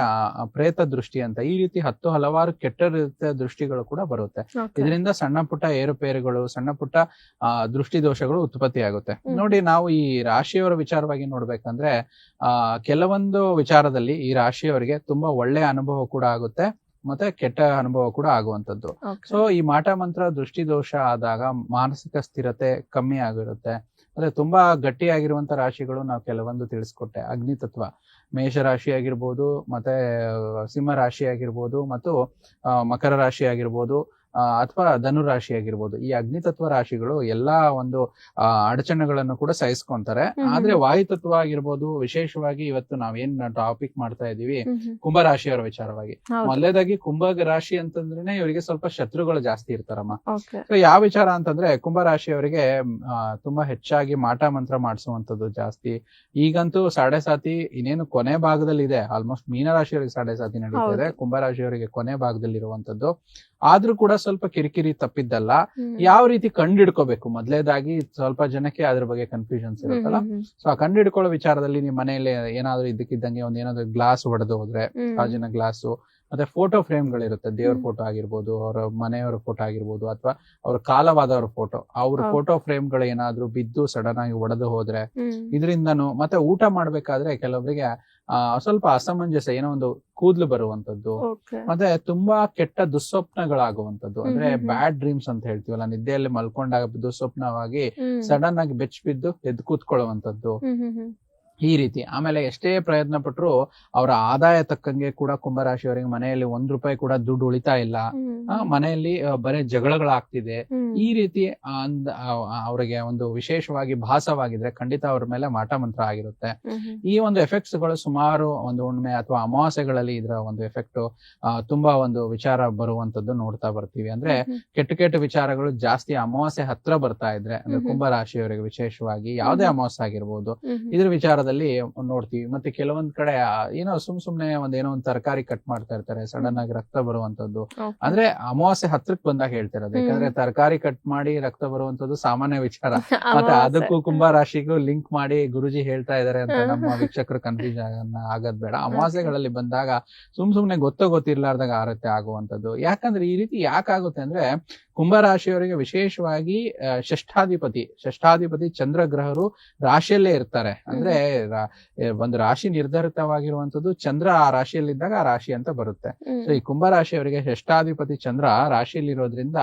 ಪ್ರೇತ ದೃಷ್ಟಿ ಅಂತ, ಈ ರೀತಿ ಹಲವಾರು ಕೆಟ್ಟ ರೀತಿಯ ದೃಷ್ಟಿಗಳು ಕೂಡ ಬರುತ್ತೆ. ಇದರಿಂದ ಸಣ್ಣ ಪುಟ್ಟ ಏರುಪೇರುಗಳು, ಸಣ್ಣ ಪುಟ್ಟ ದೃಷ್ಟಿ ದೋಷಗಳು ಉತ್ಪತ್ತಿ ಆಗುತ್ತೆ. ನೋಡಿ, ನಾವು ಈ ರಾಶಿಯವರ ವಿಚಾರವಾಗಿ ನೋಡ್ಬೇಕಂದ್ರೆ ಕೆಲವೊಂದು ವಿಚಾರದಲ್ಲಿ ಈ ರಾಶಿಯವರಿಗೆ ತುಂಬಾ ಒಳ್ಳೆಯ ಅನುಭವ ಕೂಡ ಆಗುತ್ತೆ, ಮತ್ತೆ ಕೆಟ್ಟ ಅನುಭವ ಕೂಡ ಆಗುವಂತದ್ದು. ಸೊ ಈ ಮಾಟ ಮಂತ್ರ ದೃಷ್ಟಿ ದೋಷ ಆದಾಗ ಮಾನಸಿಕ ಸ್ಥಿರತೆ ಕಮ್ಮಿ ಆಗಿರುತ್ತೆ. ಅಂದ್ರೆ ತುಂಬಾ ಗಟ್ಟಿಯಾಗಿರುವಂತ ರಾಶಿಗಳು ನಾವು ಕೆಲವೊಂದು ತಿಳಿಸ್ಕೊಟ್ಟೆ. ಅಗ್ನಿತತ್ವ ಮೇಷರಾಶಿ ಆಗಿರ್ಬೋದು, ಮತ್ತೆ ಸಿಂಹ ರಾಶಿ ಆಗಿರ್ಬೋದು, ಮತ್ತು ಮಕರ ರಾಶಿ ಆಗಿರ್ಬೋದು, ಅಥವಾ ಧನುರಾಶಿ ಆಗಿರ್ಬೋದು. ಈ ಅಗ್ನಿತತ್ವ ರಾಶಿಗಳು ಎಲ್ಲಾ ಒಂದು ಅಡಚಣೆಗಳನ್ನು ಕೂಡ ಸಹಿಸ್ಕೊಂತಾರೆ. ಆದ್ರೆ ವಾಯುತತ್ವ ಆಗಿರ್ಬೋದು, ವಿಶೇಷವಾಗಿ ಇವತ್ತು ನಾವೇನ್ ಟಾಪಿಕ್ ಮಾಡ್ತಾ ಇದೀವಿ ಕುಂಭರಾಶಿಯವರ ವಿಚಾರವಾಗಿ. ಮೊದಲೇದಾಗಿ ಕುಂಭ ರಾಶಿ ಅಂತಂದ್ರೆ ಇವರಿಗೆ ಸ್ವಲ್ಪ ಶತ್ರುಗಳು ಜಾಸ್ತಿ ಇರ್ತಾರಮ್ಮ. ಸೊ ಯಾವ ವಿಚಾರ ಅಂತಂದ್ರೆ ಕುಂಭರಾಶಿಯವರಿಗೆ ತುಂಬಾ ಹೆಚ್ಚಾಗಿ ಮಾಟ ಮಂತ್ರ ಮಾಡಿಸುವಂತದ್ದು ಜಾಸ್ತಿ. ಈಗಂತೂ ಸಾಡೆ ಸಾತಿ ಇನ್ನೇನು ಕೊನೆ ಭಾಗದಲ್ಲಿ ಇದೆ. ಆಲ್ಮೋಸ್ಟ್ ಮೀನರಾಶಿಯವರಿಗೆ ಸಾಡೆ ಸಾತಿ ನಡೀತಾ ಇದೆ, ಕುಂಭರಾಶಿಯವರಿಗೆ ಕೊನೆ ಭಾಗದಲ್ಲಿ ಇರುವಂತದ್ದು. ಆದ್ರೂ ಕೂಡ ಸ್ವಲ್ಪ ಕಿರಿಕಿರಿ ತಪ್ಪಿದ್ದಲ್ಲ. ಯಾವ ರೀತಿ ಕಂಡಿಡ್ಕೋಬೇಕು, ಮೊದಲೇದಾಗಿ ಸ್ವಲ್ಪ ಜನಕ್ಕೆ ಅದ್ರ ಬಗ್ಗೆ ಕನ್ಫ್ಯೂಷನ್ಸ್ ಇರುತ್ತಲ್ಲ. ಸೊ ಆ ಕಂಡಿಡ್ಕೊಳ್ಳೋ ವಿಚಾರದಲ್ಲಿ ನಿಮ್ ಮನೆಯಲ್ಲಿ ಏನಾದ್ರು ಇದ್ದಕ್ಕಿದ್ದಂಗೆ ಒಂದ್ ಏನಾದ್ರು ಗ್ಲಾಸ್ ಒಡೆದು ಹೋದ್ರೆ, ಗಾಜಿನ ಗ್ಲಾಸು, ಮತ್ತೆ ಫೋಟೋ ಫ್ರೇಮ್ಗಳಿರುತ್ತೆ, ದೇವ್ರ ಫೋಟೋ ಆಗಿರ್ಬೋದು, ಅವರ ಮನೆಯವರ ಫೋಟೋ ಆಗಿರ್ಬೋದು, ಅಥವಾ ಅವ್ರ ಕಾಲವಾದವ್ರ ಫೋಟೋ, ಅವ್ರ ಫೋಟೋ ಫ್ರೇಮ್ಗಳು ಏನಾದ್ರು ಬಿದ್ದು ಸಡನ್ ಆಗಿ ಒಡೆದು ಹೋದ್ರೆ ಇದರಿಂದನು, ಮತ್ತೆ ಊಟ ಮಾಡ್ಬೇಕಾದ್ರೆ ಕೆಲವೊಬ್ಬರಿಗೆ ಸ್ವಲ್ಪ ಅಸಮಂಜಸ, ಏನೋ ಒಂದು ಕೂದ್ಲು ಬರುವಂತದ್ದು, ಮತ್ತೆ ತುಂಬಾ ಕೆಟ್ಟ ದುಸ್ವಪ್ನಗಳಾಗುವಂತದ್ದು, ಅಂದ್ರೆ ಬ್ಯಾಡ್ ಡ್ರೀಮ್ಸ್ ಅಂತ ಹೇಳ್ತೀವಲ್ಲ, ನಿದ್ದೆಯಲ್ಲಿ ಮಲ್ಕೊಂಡಾಗ ದುಸ್ವಪ್ನವಾಗಿ ಸಡನ್ ಆಗಿ ಬೆಚ್ಚ ಬಿದ್ದು ಎದ್ದು ಕೂತ್ಕೊಳ್ಳುವಂತದ್ದು, ಈ ರೀತಿ. ಆಮೇಲೆ ಎಷ್ಟೇ ಪ್ರಯತ್ನ ಪಟ್ರು ಅವರ ಆದಾಯ ತಕ್ಕಂಗೆ ಕೂಡ ಕುಂಭರಾಶಿಯವರಿಗೆ ಮನೆಯಲ್ಲಿ ₹1 ಕೂಡ ದುಡ್ಡು ಉಳಿತಾ ಇಲ್ಲ. ಮನೆಯಲ್ಲಿ ಬರೀ ಜಗಳಗಳಾಗ್ತಿದೆ. ಈ ರೀತಿ ಅವರಿಗೆ ಒಂದು ವಿಶೇಷವಾಗಿ ಭಾಸವಾಗಿದ್ರೆ ಖಂಡಿತ ಅವ್ರ ಮೇಲೆ ಮಾಟ ಮಂತ್ರ ಆಗಿರುತ್ತೆ. ಈ ಒಂದು ಎಫೆಕ್ಟ್ಸ್ ಗಳು ಸುಮಾರು ಒಂದು ಹುಣ್ಣಿಮೆ ಅಥವಾ ಅಮಾವಾಸ್ಯೆಗಳಲ್ಲಿ ಇದರ ಒಂದು ಎಫೆಕ್ಟ್ ತುಂಬಾ ಒಂದು ವಿಚಾರ ಬರುವಂತದ್ದು ನೋಡ್ತಾ ಬರ್ತೀವಿ. ಅಂದ್ರೆ ಕೆಟ್ಟ ವಿಚಾರಗಳು ಜಾಸ್ತಿ ಅಮಾವಾಸ್ಯೆ ಹತ್ರ ಬರ್ತಾ ಇದ್ರೆ, ಅಂದ್ರೆ ಕುಂಭರಾಶಿಯವರಿಗೆ ವಿಶೇಷವಾಗಿ ಯಾವುದೇ ಅಮಾವಾಸ್ಯೆ ಆಗಿರ್ಬೋದು, ಇದ್ರ ವಿಚಾರದಲ್ಲಿ ನೋಡ್ತೀವಿ. ಮತ್ತೆ ಕೆಲವೊಂದ್ ಕಡೆ ಏನೋ ಸುಮ್ನೆ ಏನೋ ಒಂದು ತರಕಾರಿ ಕಟ್ ಮಾಡ್ತಾ ಇರ್ತಾರೆ, ಸಡನ್ ಆಗಿ ರಕ್ತ ಬರುವಂತದ್ದು. ಅಂದ್ರೆ ಅಮಾವಾಸ್ಯೆ ಹತ್ರಕ್ ಬಂದಾಗ ಹೇಳ್ತಿರೋದು, ಯಾಕಂದ್ರೆ ತರಕಾರಿ ಕಟ್ ಮಾಡಿ ರಕ್ತ ಬರುವಂತದ್ದು ಸಾಮಾನ್ಯ ವಿಚಾರ. ಮತ್ತೆ ಅದಕ್ಕೂ ಕುಂಭರಾಶಿಗೂ ಲಿಂಕ್ ಮಾಡಿ ಗುರುಜಿ ಹೇಳ್ತಾ ಇದಾರೆ ಅಂತ ನಮ್ಮ ವೀಕ್ಷಕರು ಕನ್ಫ್ಯೂಷನ್ ಆಗೋದ್ ಬೇಡ. ಅಮಾವಾಸ್ಯೆಗಳಲ್ಲಿ ಬಂದಾಗ ಸುಮ್ನೆ ಗೊತ್ತಿರ್ಲಾರ್ದಾಗ ಆರತ್ತೆ ಆಗುವಂತದ್ದು. ಯಾಕಂದ್ರೆ ಈ ರೀತಿ ಯಾಕಾಗುತ್ತೆ ಅಂದ್ರೆ, ಕುಂಭರಾಶಿಯವರಿಗೆ ವಿಶೇಷವಾಗಿ ಷಷ್ಠಾಧಿಪತಿ ಚಂದ್ರ ಗ್ರಹರು ರಾಶಿಯಲ್ಲೇ ಇರ್ತಾರೆ. ಅಂದ್ರೆ ಒಂದು ರಾಶಿ ನಿರ್ಧರಿತವಾಗಿರುವಂತದ್ದು ಚಂದ್ರ ಆ ರಾಶಿಯಲ್ಲಿದ್ದಾಗ ಆ ರಾಶಿ ಅಂತ ಬರುತ್ತೆ. ಸೊ ಈ ಕುಂಭರಾಶಿಯವರಿಗೆ ಷಷ್ಠಾಧಿಪತಿ ಚಂದ್ರ ರಾಶಿಯಲ್ಲಿರೋದ್ರಿಂದ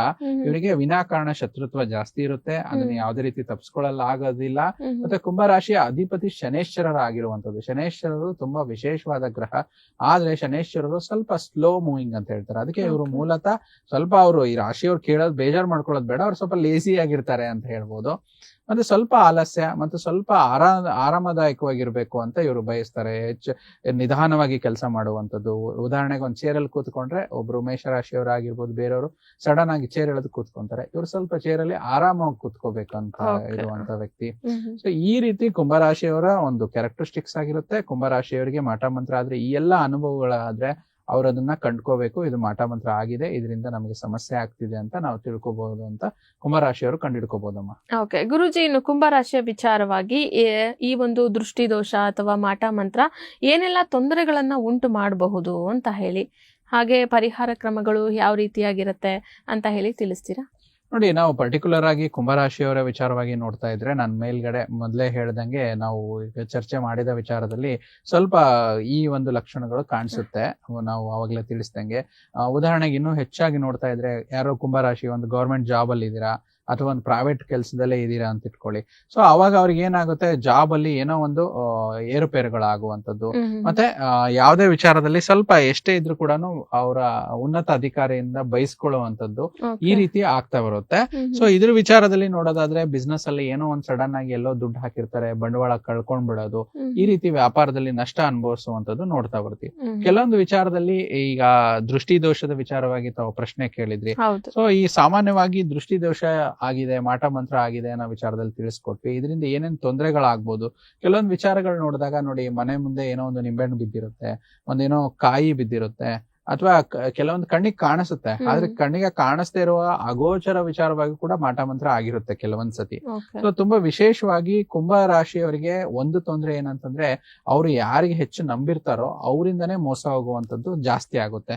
ಇವರಿಗೆ ವಿನಾಕಾರಣ ಶತ್ರುತ್ವ ಜಾಸ್ತಿ ಇರುತ್ತೆ. ಅದನ್ನ ಯಾವುದೇ ರೀತಿ ತಪ್ಪಿಸ್ಕೊಳ್ಳಲ್ಲ ಆಗೋದಿಲ್ಲ. ಮತ್ತೆ ಕುಂಭರಾಶಿಯ ಅಧಿಪತಿ ಶನೇಶ್ವರರಾಗಿರುವಂತದ್ದು. ಶನೇಶ್ವರರು ತುಂಬಾ ವಿಶೇಷವಾದ ಗ್ರಹ. ಆದ್ರೆ ಶನೇಶ್ವರರು ಸ್ವಲ್ಪ ಸ್ಲೋ ಮೂವಿಂಗ್ ಅಂತ ಹೇಳ್ತಾರೆ. ಅದಕ್ಕೆ ಇವರು ಮೂಲತಃ ಸ್ವಲ್ಪ ಅವರು ಈ ರಾಶಿಯವ್ರು ಕೇಳೋದು ಬೇಜಾರು ಮಾಡ್ಕೊಳ್ಳೋದು ಬೇಡ, ಅವ್ರು ಸ್ವಲ್ಪ ಲೇಸಿ ಆಗಿರ್ತಾರೆ ಅಂತ ಹೇಳ್ಬೋದು. ಮತ್ತೆ ಸ್ವಲ್ಪ ಆಲಸ್ಯ ಮತ್ತು ಸ್ವಲ್ಪ ಆರಾಮದಾಯಕವಾಗಿರ್ಬೇಕು ಅಂತ ಇವರು ಬಯಸ್ತಾರೆ. ನಿಧಾನವಾಗಿ ಕೆಲಸ ಮಾಡುವಂತದ್ದು. ಉದಾಹರಣೆಗೆ ಒಂದು ಚೇರಲ್ಲಿ ಕೂತ್ಕೊಂಡ್ರೆ ಒಬ್ರು ಮೇಷರಾಶಿಯವರಾಗಿರ್ಬೋದು, ಬೇರೆಯವರು ಸಡನ್ ಆಗಿ ಚೇರ್ ಎಳೆದು ಕೂತ್ಕೊಂತಾರೆ. ಇವ್ರು ಸ್ವಲ್ಪ ಚೇರಲ್ಲಿ ಆರಾಮಾಗಿ ಕೂತ್ಕೋಬೇಕು ಅಂತ ಇರುವಂತ ವ್ಯಕ್ತಿ. ಸೊ ಈ ರೀತಿ ಕುಂಭರಾಶಿಯವರ ಒಂದು ಕ್ಯಾರೆಕ್ಟರಿಸ್ಟಿಕ್ಸ್ ಆಗಿರುತ್ತೆ. ಕುಂಭರಾಶಿಯವರಿಗೆ ಮಾಟ ಮಂತ್ರ ಆದ್ರೆ ಈ ಎಲ್ಲಾ ಅನುಭವಗಳಾದ್ರೆ ಅವ್ರು ಅದನ್ನ ಕಂಡ್ಕೋಬೇಕು, ಇದು ಮಾಟ ಮಂತ್ರ ಆಗಿದೆ, ಇದರಿಂದ ನಮಗೆ ಸಮಸ್ಯೆ ಆಗ್ತಿದೆ ಅಂತ ನಾವು ತಿಳ್ಕೊಬಹುದು ಅಂತ ಕುಂಭರಾಶಿಯವರು ಕಂಡಿಡ್ಕೋಬಹುದಮ್ಮ. ಓಕೆ ಗುರುಜಿ, ಇನ್ನು ಕುಂಭರಾಶಿಯ ವಿಚಾರವಾಗಿ ಈ ಒಂದು ದೃಷ್ಟಿ ದೋಷ ಅಥವಾ ಮಾಟ ಮಂತ್ರ ಏನೆಲ್ಲ ತೊಂದರೆಗಳನ್ನ ಉಂಟು ಮಾಡಬಹುದು ಅಂತ ಹೇಳಿ, ಹಾಗೆ ಪರಿಹಾರ ಕ್ರಮಗಳು ಯಾವ ರೀತಿಯಾಗಿರುತ್ತೆ ಅಂತ ಹೇಳಿ ತಿಳಿಸ್ತೀರಾ? ನೋಡಿ, ನಾವು ಪರ್ಟಿಕ್ಯುಲರ್ ಆಗಿ ಕುಂಭರಾಶಿಯವರ ವಿಚಾರವಾಗಿ ನೋಡ್ತಾ ಇದ್ರೆ, ನಾನು ಮೇಲ್ಗಡೆ ಮೊದಲೇ ಹೇಳ್ದಂಗೆ ನಾವು ಈಗ ಚರ್ಚೆ ಮಾಡಿದ ವಿಚಾರದಲ್ಲಿ ಸ್ವಲ್ಪ ಈ ಒಂದು ಲಕ್ಷಣಗಳು ಕಾಣಿಸುತ್ತೆ. ನಾವು ಅವಾಗಲೇ ತಿಳಿಸ್ದಂಗೆ, ಉದಾಹರಣೆಗೆ ಇನ್ನೂ ಹೆಚ್ಚಾಗಿ ನೋಡ್ತಾ ಇದ್ರೆ, ಯಾರೋ ಕುಂಭರಾಶಿ ಒಂದು ಗೌರ್ಮೆಂಟ್ ಜಾಬ್ ಅಲ್ಲಿ ಇದೀರಾ ಅಥವಾ ಒಂದು ಪ್ರೈವೇಟ್ ಕೆಲಸದಲ್ಲೇ ಇದೀರಾ ಅಂತ ಇಟ್ಕೊಳ್ಳಿ. ಸೊ ಅವಾಗ ಅವ್ರಿಗೆ ಏನಾಗುತ್ತೆ, ಜಾಬ್ ಅಲ್ಲಿ ಏನೋ ಒಂದು ಏರುಪೇರುಗಳಾಗುವಂಥದ್ದು. ಮತ್ತೆ ಯಾವುದೇ ವಿಚಾರದಲ್ಲಿ ಸ್ವಲ್ಪ ಎಷ್ಟೇ ಇದ್ರೂ ಕೂಡ ಅವರ ಉನ್ನತ ಅಧಿಕಾರಿಯಿಂದ ಬಯಸ್ಕೊಳ್ಳುವಂಥದ್ದು ಈ ರೀತಿ ಆಗ್ತಾ ಬರುತ್ತೆ. ಸೊ ಇದ್ರ ವಿಚಾರದಲ್ಲಿ ನೋಡೋದಾದ್ರೆ, ಬಿಸ್ನೆಸ್ ಅಲ್ಲಿ ಏನೋ ಒಂದ್ ಸಡನ್ ಆಗಿ ಎಲ್ಲೋ ದುಡ್ಡು ಹಾಕಿರ್ತಾರೆ, ಬಂಡವಾಳ ಕಳ್ಕೊಂಡ್ ಬಿಡೋದು, ಈ ರೀತಿ ವ್ಯಾಪಾರದಲ್ಲಿ ನಷ್ಟ ಅನುಭವಿಸುವಂತದ್ದು ನೋಡ್ತಾ ಬರ್ತೀವಿ. ಕೆಲವೊಂದು ವಿಚಾರದಲ್ಲಿ ಈಗ ದೃಷ್ಟಿ ದೋಷದ ವಿಚಾರವಾಗಿ ತಾವು ಪ್ರಶ್ನೆ ಕೇಳಿದ್ರಿ. ಸೊ ಈ ಸಾಮಾನ್ಯವಾಗಿ ದೃಷ್ಟಿ ದೋಷ ಆಗಿದೆ, ಮಾಟ ಮಂತ್ರ ಆಗಿದೆ ಅನ್ನೋ ವಿಚಾರದಲ್ಲಿ ತಿಳಿಸ್ಕೊಟ್ವಿ. ಇದರಿಂದ ಏನೇನ್ ತೊಂದರೆಗಳಾಗ್ಬೋದು, ಕೆಲವೊಂದು ವಿಚಾರಗಳು ನೋಡಿದಾಗ ನೋಡಿ, ಮನೆ ಮುಂದೆ ಏನೋ ಒಂದು ನಿಂಬೆಹಣ್ಣು ಬಿದ್ದಿರುತ್ತೆ, ಒಂದೇನೋ ಕಾಯಿ ಬಿದ್ದಿರುತ್ತೆ, ಅಥವಾ ಕೆಲವೊಂದು ಕಣ್ಣಿಗೆ ಕಾಣಿಸುತ್ತೆ, ಆದ್ರೆ ಕಣ್ಣಿಗೆ ಕಾಣಿಸ್ತಾ ಇರುವ ಅಗೋಚರ ವಿಚಾರವಾಗಿ ಕೂಡ ಮಾಟ ಮಂತ್ರ ಆಗಿರುತ್ತೆ ಕೆಲವೊಂದ್ಸತಿ. ಸೊ ತುಂಬಾ ವಿಶೇಷವಾಗಿ ಕುಂಭ ರಾಶಿಯವರಿಗೆ ಒಂದು ತೊಂದರೆ ಏನಂತಂದ್ರೆ, ಅವ್ರು ಯಾರಿಗೆ ಹೆಚ್ಚು ನಂಬಿರ್ತಾರೋ ಅವರಿಂದನೇ ಮೋಸ ಹೋಗುವಂತದ್ದು ಜಾಸ್ತಿ ಆಗುತ್ತೆ.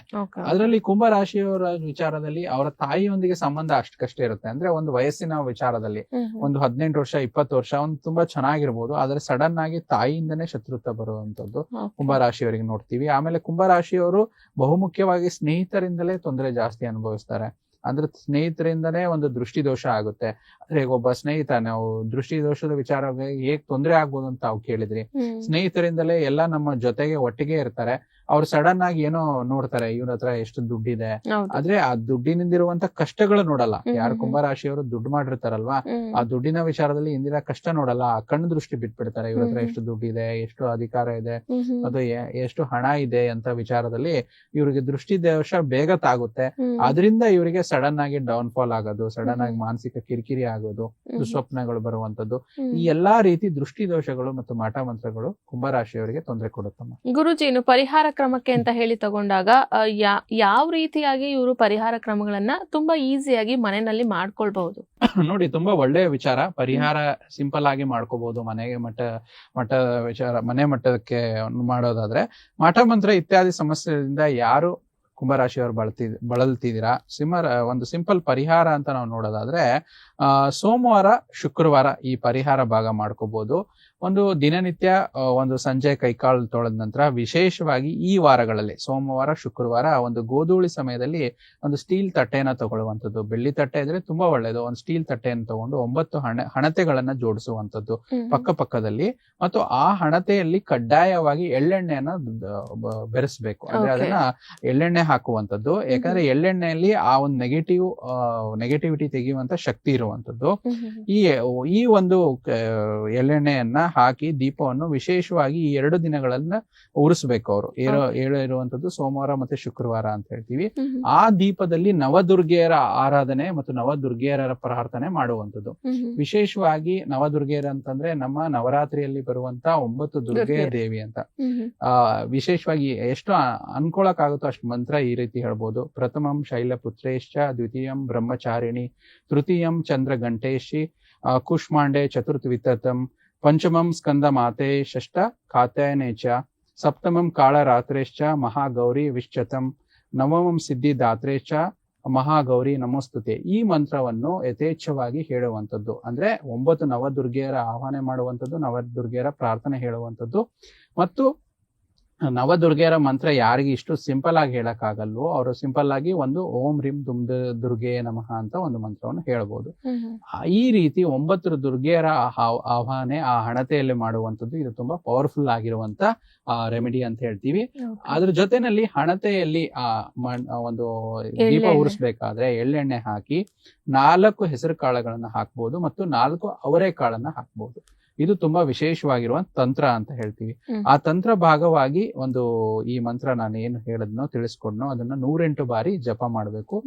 ಅದರಲ್ಲಿ ಕುಂಭ ರಾಶಿಯವರ ವಿಚಾರದಲ್ಲಿ ಅವರ ತಾಯಿಯೊಂದಿಗೆ ಸಂಬಂಧ ಅಷ್ಟಕ್ಕಷ್ಟೇ ಇರುತ್ತೆ. ಅಂದ್ರೆ ಒಂದು ವಯಸ್ಸಿನ ವಿಚಾರದಲ್ಲಿ ಒಂದು 18 ವರ್ಷ 20 ವರ್ಷ ಒಂದು ತುಂಬಾ ಚೆನ್ನಾಗಿರ್ಬೋದು, ಆದ್ರೆ ಸಡನ್ ಆಗಿ ತಾಯಿಯಿಂದನೇ ಶತ್ರುತ್ವ ಬರುವಂತದ್ದು ಕುಂಭ ರಾಶಿಯವರಿಗೆ ನೋಡ್ತೀವಿ. ಆಮೇಲೆ ಕುಂಭ ರಾಶಿಯವರು ಬಹುಮುಖ್ಯವಾಗಿ ಸ್ನೇಹಿತರಿಂದಲೇ ತೊಂದರೆ ಜಾಸ್ತಿ ಅನುಭವಿಸ್ತಾರೆ. ಅಂದ್ರೆ ಸ್ನೇಹಿತರಿಂದನೇ ಒಂದು ದೃಷ್ಟಿ ದೋಷ ಆಗುತ್ತೆ. ಅಂದ್ರೆ ಒಬ್ಬ ಸ್ನೇಹಿತ, ನಾವು ದೃಷ್ಟಿ ದೋಷದ ವಿಚಾರವಾಗಿ ಹೇಗ್ ತೊಂದರೆ ಆಗ್ಬೋದು ಅಂತ ತಾವು ಕೇಳಿದ್ರಿ. ಸ್ನೇಹಿತರಿಂದಲೇ ಎಲ್ಲ ನಮ್ಮ ಜೊತೆಗೆ ಒಟ್ಟಿಗೆ ಇರ್ತಾರೆ, ಅವ್ರು ಸಡನ್ ಆಗಿ ಏನೋ ನೋಡ್ತಾರೆ, ಇವ್ರ ಹತ್ರ ಎಷ್ಟು ದುಡ್ಡಿದೆ, ಆದ್ರೆ ಆ ದುಡ್ಡಿನಿಂದಿರುವಂತ ಕಷ್ಟಗಳು ನೋಡಲ್ಲ. ಯಾರು ಕುಂಭರಾಶಿಯವರು ದುಡ್ಡು ಮಾಡಿರ್ತಾರಲ್ವಾ, ಆ ದುಡ್ಡಿನ ವಿಚಾರದಲ್ಲಿ ಇಂದಿನ ಕಷ್ಟ ನೋಡಲ್ಲ, ಆ ಕಣ್ಣು ದೃಷ್ಟಿ ಬಿಟ್ಬಿಡ್ತಾರೆ. ಇವ್ರ ಹತ್ರ ಎಷ್ಟು ದುಡ್ಡಿದೆ, ಎಷ್ಟು ಅಧಿಕಾರ ಇದೆ, ಅದು ಎಷ್ಟು ಹಣ ಇದೆ ಅಂತ ವಿಚಾರದಲ್ಲಿ ಇವ್ರಿಗೆ ದೃಷ್ಟಿ ದೋಷ ಬೇಗ ತಾಗುತ್ತೆ. ಅದರಿಂದ ಇವರಿಗೆ ಸಡನ್ ಆಗಿ ಡೌನ್ ಫಾಲ್ ಆಗೋದು, ಸಡನ್ ಆಗಿ ಮಾನಸಿಕ ಕಿರಿಕಿರಿ ಆಗೋದು, ದುಸ್ವಪ್ನಗಳು ಬರುವಂತದ್ದು, ಈ ಎಲ್ಲಾ ರೀತಿ ದೃಷ್ಟಿ ದೋಷಗಳು ಮತ್ತು ಮಾಟ ಮಂತ್ರಗಳು ಕುಂಭರಾಶಿಯವರಿಗೆ ತೊಂದರೆ ಕೊಡುತ್ತಮ್ಮ. ಗುರುಜಿ, ಇನ್ನು ಪರಿಹಾರ ಕ್ರಮಕ್ಕೆ ಅಂತ ಹೇಳಿ ತಗೊಂಡಾಗ ಯಾವ ರೀತಿಯಾಗಿ ಇವರು ಪರಿಹಾರ ಕ್ರಮಗಳನ್ನ ತುಂಬಾ ಈಸಿಯಾಗಿ ಮನೆಯಲ್ಲಿ ಮಾಡ್ಕೊಳ್ಬಹುದು? ನೋಡಿ, ತುಂಬಾ ಒಳ್ಳೆಯ ವಿಚಾರ. ಪರಿಹಾರ ಸಿಂಪಲ್ ಆಗಿ ಮಾಡ್ಕೋಬಹುದು ಮನೆಗೆ ಮನೆ ಮಟ್ಟಕ್ಕೆ ಮಾಡೋದಾದ್ರೆ. ಮಾಟ ಮಂತ್ರ ಇತ್ಯಾದಿ ಸಮಸ್ಯೆಯಿಂದ ಯಾರು ಕುಂಭರಾಶಿಯವರು ಬಳಲ್ತಿದ್ದೀರಾ, ಒಂದು ಸಿಂಪಲ್ ಪರಿಹಾರ ಅಂತ ನಾವು ನೋಡೋದಾದ್ರೆ, ಸೋಮವಾರ ಶುಕ್ರವಾರ ಈ ಪರಿಹಾರ ಭಾಗ ಮಾಡ್ಕೋಬಹುದು. ಒಂದು ದಿನನಿತ್ಯ ಒಂದು ಸಂಜೆ ಕೈಕಾಲು ತೊಳೆದ ನಂತರ ವಿಶೇಷವಾಗಿ ಈ ವಾರಗಳಲ್ಲಿ ಸೋಮವಾರ ಶುಕ್ರವಾರ ಒಂದು ಗೋಧೂಳಿ ಸಮಯದಲ್ಲಿ ಒಂದು ಸ್ಟೀಲ್ ತಟ್ಟೆನ ತಗೊಳ್ಳುವಂಥದ್ದು. ಬೆಳ್ಳಿ ತಟ್ಟೆ ಇದ್ರೆ ತುಂಬಾ ಒಳ್ಳೇದು. ಒಂದು ಸ್ಟೀಲ್ ತಟ್ಟೆಯನ್ನು ತಗೊಂಡು 9 ಹಣತೆಗಳನ್ನ ಜೋಡಿಸುವಂಥದ್ದು ಪಕ್ಕದಲ್ಲಿ, ಮತ್ತು ಆ ಹಣತೆಯಲ್ಲಿ ಕಡ್ಡಾಯವಾಗಿ ಎಳ್ಳೆಣ್ಣೆಯನ್ನ ಬೆರೆಸ್ಬೇಕು. ಅಂದ್ರೆ ಅದನ್ನ ಎಳ್ಳೆಣ್ಣೆ ಹಾಕುವಂಥದ್ದು. ಯಾಕಂದ್ರೆ ಎಳ್ಳೆಣ್ಣೆಯಲ್ಲಿ ಆ ಒಂದು ನೆಗೆಟಿವಿಟಿ ತೆಗೆಯುವಂತ ಶಕ್ತಿ ಇರುವಂತದ್ದು. ಈ ಒಂದು ಎಳ್ಳೆಣ್ಣೆಯನ್ನ ಹಾಕಿ ದೀಪವನ್ನು ವಿಶೇಷವಾಗಿ ಈ 2 ದಿನಗಳನ್ನ ಉರಿಸ್ಬೇಕು. ಅವರು ಇರುವಂತದ್ದು ಸೋಮವಾರ ಮತ್ತೆ ಶುಕ್ರವಾರ ಅಂತ ಹೇಳ್ತೀವಿ. ಆ ದೀಪದಲ್ಲಿ ನವದುರ್ಗೆಯರ ಆರಾಧನೆ ಮತ್ತು ನವದುರ್ಗೆಯರ ಪ್ರಾರ್ಥನೆ ಮಾಡುವಂಥದ್ದು. ವಿಶೇಷವಾಗಿ ನವದುರ್ಗೆಯರ ಅಂತಂದ್ರೆ ನಮ್ಮ ನವರಾತ್ರಿಯಲ್ಲಿ ಬರುವಂತ 9 ದುರ್ಗೆಯ ದೇವಿ ಅಂತ. ವಿಶೇಷವಾಗಿ ಎಷ್ಟು ಅನ್ಕೊಳಕ್ ಆಗುತ್ತೋ ಅಷ್ಟು ಮಂತ್ರ ಈ ರೀತಿ ಹೇಳ್ಬೋದು. ಪ್ರಥಮಂ ಶೈಲಪುತ್ರೇಶ್ಚ, ದ್ವಿತೀಯಂ ಬ್ರಹ್ಮಚಾರಿಣಿ, ತೃತೀಯಂ ಚಂದ್ರ ಗಂಟೇಶಿ, ಕುಷ್ಮಾಂಡೆ ಚತುರ್ಥ್ ವಿತತಂ, ಪಂಚಮಂ ಸ್ಕಂದ ಮಾತೆ, ಷಷ್ಠ ಕಾತ್ಯಾಯನೇಚ, ಸಪ್ತಮಂ ಕಾಳರಾತ್ರೇಶ್ಚ ಮಹಾಗೌರಿ ವಿಶ್ಚತಂ, ನವಮಂ ಸಿದ್ಧಿ ದಾತ್ರೇಶ್ಚ ಮಹಾಗೌರಿ ನಮೋಸ್ತುತೆ. ಈ ಮಂತ್ರವನ್ನು ಯಥೇಚ್ಛವಾಗಿ ಹೇಳುವಂಥದ್ದು. ಅಂದ್ರೆ 9 ನವದುರ್ಗೆಯರ ಆಹ್ವಾನ ಮಾಡುವಂಥದ್ದು, ನವದುರ್ಗೆಯರ ಪ್ರಾರ್ಥನೆ ಹೇಳುವಂಥದ್ದು. ಮತ್ತು ನವದುರ್ಗೆಯರ ಮಂತ್ರ ಯಾರಿಗೆ ಇಷ್ಟು ಸಿಂಪಲ್ ಆಗಿ ಹೇಳಕ್ ಆಗಲ್ವೋ ಅವರು ಸಿಂಪಲ್ ಆಗಿ ಒಂದು ಓಂ ರೀಂ ದುಮ್ ದುರ್ಗೆ ನಮಃ ಅಂತ ಒಂದು ಮಂತ್ರವನ್ನು ಹೇಳ್ಬೋದು. ಈ ರೀತಿ 9 ದುರ್ಗೆಯರ ಆಹ್ವಾನೆ ಆ ಹಣತೆಯಲ್ಲಿ ಮಾಡುವಂಥದ್ದು ಇದು ತುಂಬಾ ಪವರ್ಫುಲ್ ಆಗಿರುವಂತ ರೆಮಿಡಿ ಅಂತ ಹೇಳ್ತೀವಿ. ಅದ್ರ ಜೊತೆನಲ್ಲಿ ಹಣತೆಯಲ್ಲಿ ಒಂದು ದೀಪ ಉರಿಸ್ಬೇಕಾದ್ರೆ ಎಳ್ಳೆಣ್ಣೆ ಹಾಕಿ 4 ಹೆಸರು ಕಾಳುಗಳನ್ನ ಹಾಕ್ಬೋದು ಮತ್ತು 4 ಅವರೆಕಾಳನ್ನ ಹಾಕ್ಬೋದು. ಇದು ತುಂಬಾ ವಿಶೇಷವಾಗಿರುವಂತ ತಂತ್ರ ಅಂತ ಹೇಳ್ತೀವಿ. ಆ ತಂತ್ರ ಭಾಗವಾಗಿ ಒಂದು ಈ ಮಂತ್ರ ನಾನು ಏನು ಹೇಳದ್ನೋ ತಿಳಿಸ್ಕೊಡ್ನೋ ಅದನ್ನ 108 ಬಾರಿ ಜಪ ಮಾಡ್ಬೇಕು.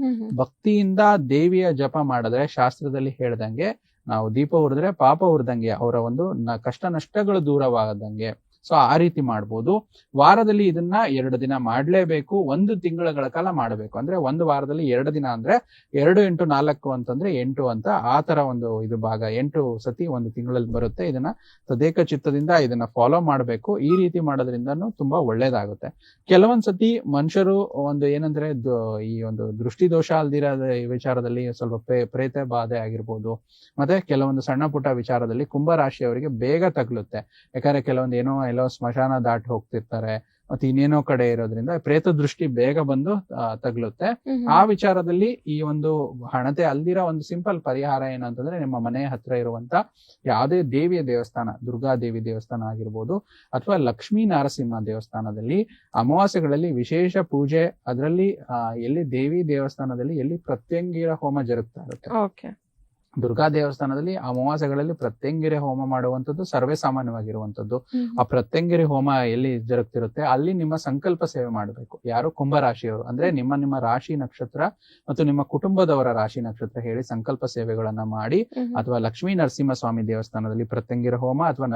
ಭಕ್ತಿಯಿಂದ ದೇವಿಯ ಜಪ ಮಾಡಿದ್ರೆ ಶಾಸ್ತ್ರದಲ್ಲಿ ಹೇಳ್ದಂಗೆ ನಾವು ದೀಪ ಉರಿದ್ರೆ ಪಾಪ ಉರಿದಂಗೆ, ಅವರ ಒಂದು ಕಷ್ಟ ನಷ್ಟಗಳು ದೂರವಾಗದಂಗೆ. ಸೊ ಆ ರೀತಿ ಮಾಡ್ಬೋದು. ವಾರದಲ್ಲಿ ಇದನ್ನ 2 ದಿನ ಮಾಡ್ಲೇಬೇಕು. 1 ತಿಂಗಳ ಕಾಲ ಮಾಡಬೇಕು. ಅಂದ್ರೆ 1 ವಾರದಲ್ಲಿ 2 ದಿನ ಅಂದ್ರೆ 2 × 4 ಅಂತಂದ್ರೆ 8 ಅಂತ ಆ ತರ ಒಂದು ಇದು ಭಾಗ 8 ಸತಿ 1 ತಿಂಗಳಲ್ಲಿ ಬರುತ್ತೆ. ಇದನ್ನ ತದೇಕ ಚಿತ್ತದಿಂದ ಇದನ್ನ ಫಾಲೋ ಮಾಡ್ಬೇಕು. ಈ ರೀತಿ ಮಾಡೋದ್ರಿಂದನೂ ತುಂಬಾ ಒಳ್ಳೇದಾಗುತ್ತೆ. ಕೆಲವೊಂದ್ ಸತಿ ಮನುಷ್ಯರು ಒಂದು ಏನಂದ್ರೆ ಈ ಒಂದು ದೃಷ್ಟಿ ದೋಷ ಅಲ್ದಿರೋದ ವಿಚಾರದಲ್ಲಿ ಸ್ವಲ್ಪ ಪ್ರೇತ ಬಾಧೆ ಆಗಿರ್ಬೋದು, ಮತ್ತೆ ಕೆಲವೊಂದು ಸಣ್ಣ ಪುಟ್ಟ ವಿಚಾರದಲ್ಲಿ ಕುಂಭರಾಶಿಯವರಿಗೆ ಬೇಗ ತಗ್ಲುತ್ತೆ. ಯಾಕಂದ್ರೆ ಕೆಲವೊಂದು ಎಲ್ಲೋ ಸ್ಮಶಾನ ದಾಟಿ ಹೋಗ್ತಿರ್ತಾರೆ, ಮತ್ತೆ ಇನ್ನೇನೋ ಕಡೆ ಇರೋದ್ರಿಂದ ಪ್ರೇತ ದೃಷ್ಟಿ ಬೇಗ ಬಂದು ತಗ್ಲುತ್ತೆ. ಆ ವಿಚಾರದಲ್ಲಿ ಈ ಒಂದು ಹಣತೆ ಅಲ್ದಿರೋ ಒಂದು ಸಿಂಪಲ್ ಪರಿಹಾರ ಏನಂತಂದ್ರೆ ನಿಮ್ಮ ಮನೆ ಹತ್ರ ಇರುವಂತ ಯಾವುದೇ ದೇವಿಯ ದೇವಸ್ಥಾನ, ದುರ್ಗಾದೇವಿ ದೇವಸ್ಥಾನ ಆಗಿರ್ಬೋದು ಅಥವಾ ಲಕ್ಷ್ಮೀ ನರಸಿಂಹ ದೇವಸ್ಥಾನದಲ್ಲಿ ಅಮಾವಾಸ್ಯೆಗಳಲ್ಲಿ ವಿಶೇಷ ಪೂಜೆ, ಅದರಲ್ಲಿ ಎಲ್ಲಿ ದೇವಿ ದೇವಸ್ಥಾನದಲ್ಲಿ ಎಲ್ಲಿ ಪ್ರತ್ಯಂಗಿರ ಹೋಮ ಜರುಗ್ತಾ ಇರುತ್ತೆ. ದುರ್ಗಾ ದೇವಸ್ಥಾನದಲ್ಲಿ ಅಮಾವಾಸ್ಯೆಗಳಲ್ಲಿ ಪ್ರತ್ಯಂಗಿರಿ ಹೋಮ ಮಾಡುವಂಥದ್ದು ಸರ್ವೇ ಸಾಮಾನ್ಯವಾಗಿರುವಂಥದ್ದು. ಆ ಪ್ರತ್ಯಂಗಿರಿ ಹೋಮ ಎಲ್ಲಿ ಜರುಗ್ತಿರುತ್ತೆ ಅಲ್ಲಿ ನಿಮ್ಮ ಸಂಕಲ್ಪ ಸೇವೆ ಮಾಡಬೇಕು. ಯಾರು ಕುಂಭರಾಶಿಯವರು ಅಂದ್ರೆ ನಿಮ್ಮ ರಾಶಿ ನಕ್ಷತ್ರ ಮತ್ತು ನಿಮ್ಮ ಕುಟುಂಬದವರ ರಾಶಿ ನಕ್ಷತ್ರ ಹೇಳಿ ಸಂಕಲ್ಪ ಸೇವೆಗಳನ್ನ ಮಾಡಿ, ಅಥವಾ ಲಕ್ಷ್ಮೀ ನರಸಿಂಹಸ್ವಾಮಿ ದೇವಸ್ಥಾನದಲ್ಲಿ ಪ್ರತ್ಯಂಗಿರ ಹೋಮ ಅಥವಾ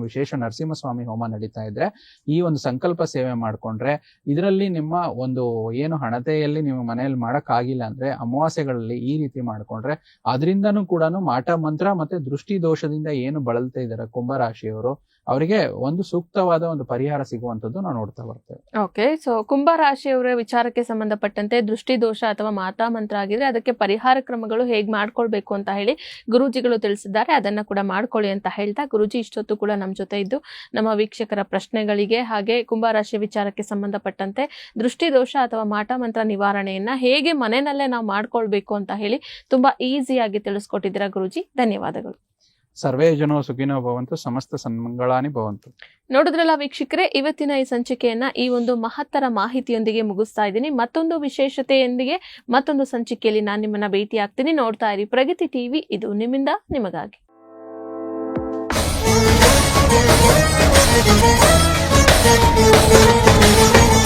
ವಿಶೇಷ ನರಸಿಂಹಸ್ವಾಮಿ ಹೋಮ ನಡೀತಾ ಇದ್ರೆ ಈ ಒಂದು ಸಂಕಲ್ಪ ಸೇವೆ ಮಾಡ್ಕೊಂಡ್ರೆ, ಇದರಲ್ಲಿ ನಿಮ್ಮ ಒಂದು ಏನು ಹಣತೆಯಲ್ಲಿ ನೀವು ಮನೆಯಲ್ಲಿ ಮಾಡಕ್ ಆಗಿಲ್ಲ ಅಂದ್ರೆ ಅಮಾವಾಸ್ಯೆಗಳಲ್ಲಿ ಈ ರೀತಿ ಮಾಡ್ಕೊಂಡ್ರೆ ಅದರಿಂದನೂ ಕೂಡ ಮಾಟ ಮಂತ್ರ ಮತ್ತೆ ದೃಷ್ಟಿ ದೋಷದಿಂದ ಏನು ಬಳಲ್ತಾ ಇದ್ದಾರೆ ಕುಂಭರಾಶಿಯವರು ಅವರಿಗೆ ಒಂದು ಸೂಕ್ತವಾದ ಒಂದು ಪರಿಹಾರ ಸಿಗುವಂತದ್ದು ನಾವು ನೋಡ್ತಾ ಬರ್ತೇವೆ. ಓಕೆ, ಸೊ ಕುಂಭರಾಶಿಯವರ ವಿಚಾರಕ್ಕೆ ಸಂಬಂಧಪಟ್ಟಂತೆ ದೃಷ್ಟಿ ದೋಷ ಅಥವಾ ಮಾತಾ ಮಂತ್ರ ಆಗಿದ್ರೆ ಅದಕ್ಕೆ ಪರಿಹಾರ ಕ್ರಮಗಳು ಹೇಗೆ ಮಾಡ್ಕೊಳ್ಬೇಕು ಅಂತ ಹೇಳಿ ಗುರೂಜಿಗಳು ತಿಳಿಸಿದ್ದಾರೆ. ಅದನ್ನ ಕೂಡ ಮಾಡ್ಕೊಳ್ಳಿ ಅಂತ ಹೇಳ್ತಾ ಗುರೂಜಿ ಇಷ್ಟೊತ್ತು ಕೂಡ ನಮ್ಮ ಜೊತೆ ಇದ್ದು ನಮ್ಮ ವೀಕ್ಷಕರ ಪ್ರಶ್ನೆಗಳಿಗೆ ಹಾಗೆ ಕುಂಭರಾಶಿ ವಿಚಾರಕ್ಕೆ ಸಂಬಂಧಪಟ್ಟಂತೆ ದೃಷ್ಟಿ ದೋಷ ಅಥವಾ ಮಾಟ ಮಂತ್ರ ನಿವಾರಣೆಯನ್ನ ಹೇಗೆ ಮನೆಯಲ್ಲೇ ನಾವು ಮಾಡ್ಕೊಳ್ಬೇಕು ಅಂತ ಹೇಳಿ ತುಂಬಾ ಈಸಿಯಾಗಿ ತಿಳಿಸ್ಕೊಟ್ಟಿದ್ದೀರಾ ಗುರೂಜಿ. ಧನ್ಯವಾದಗಳು. ಸರ್ವೇ ಜನೋ ಸುಖಿನೋ ಭವಂತು, ಸಮಸ್ತ ಸನ್ಮಂಗಳಾನಿ ಭವಂತು. ನೋಡಿದ್ರಲ್ಲ ವೀಕ್ಷಕರೇ, ಇವತ್ತಿನ ಈ ಸಂಚಿಕೆಯನ್ನ ಈ ಒಂದು ಮಹತ್ತರ ಮಾಹಿತಿಯೊಂದಿಗೆ ಮುಗಿಸ್ತಾ ಇದ್ದೀನಿ. ಮತ್ತೊಂದು ವಿಶೇಷತೆಯೊಂದಿಗೆ ಮತ್ತೊಂದು ಸಂಚಿಕೆಯಲ್ಲಿ ನಾನು ನಿಮ್ಮನ್ನ ಭೇಟಿ ಆಗ್ತೀನಿ. ನೋಡ್ತಾ ಇರಿ ಪ್ರಗತಿ ಟಿವಿ, ಇದು ನಿಮ್ಮಿಂದ ನಿಮಗಾಗಿ. Thank you.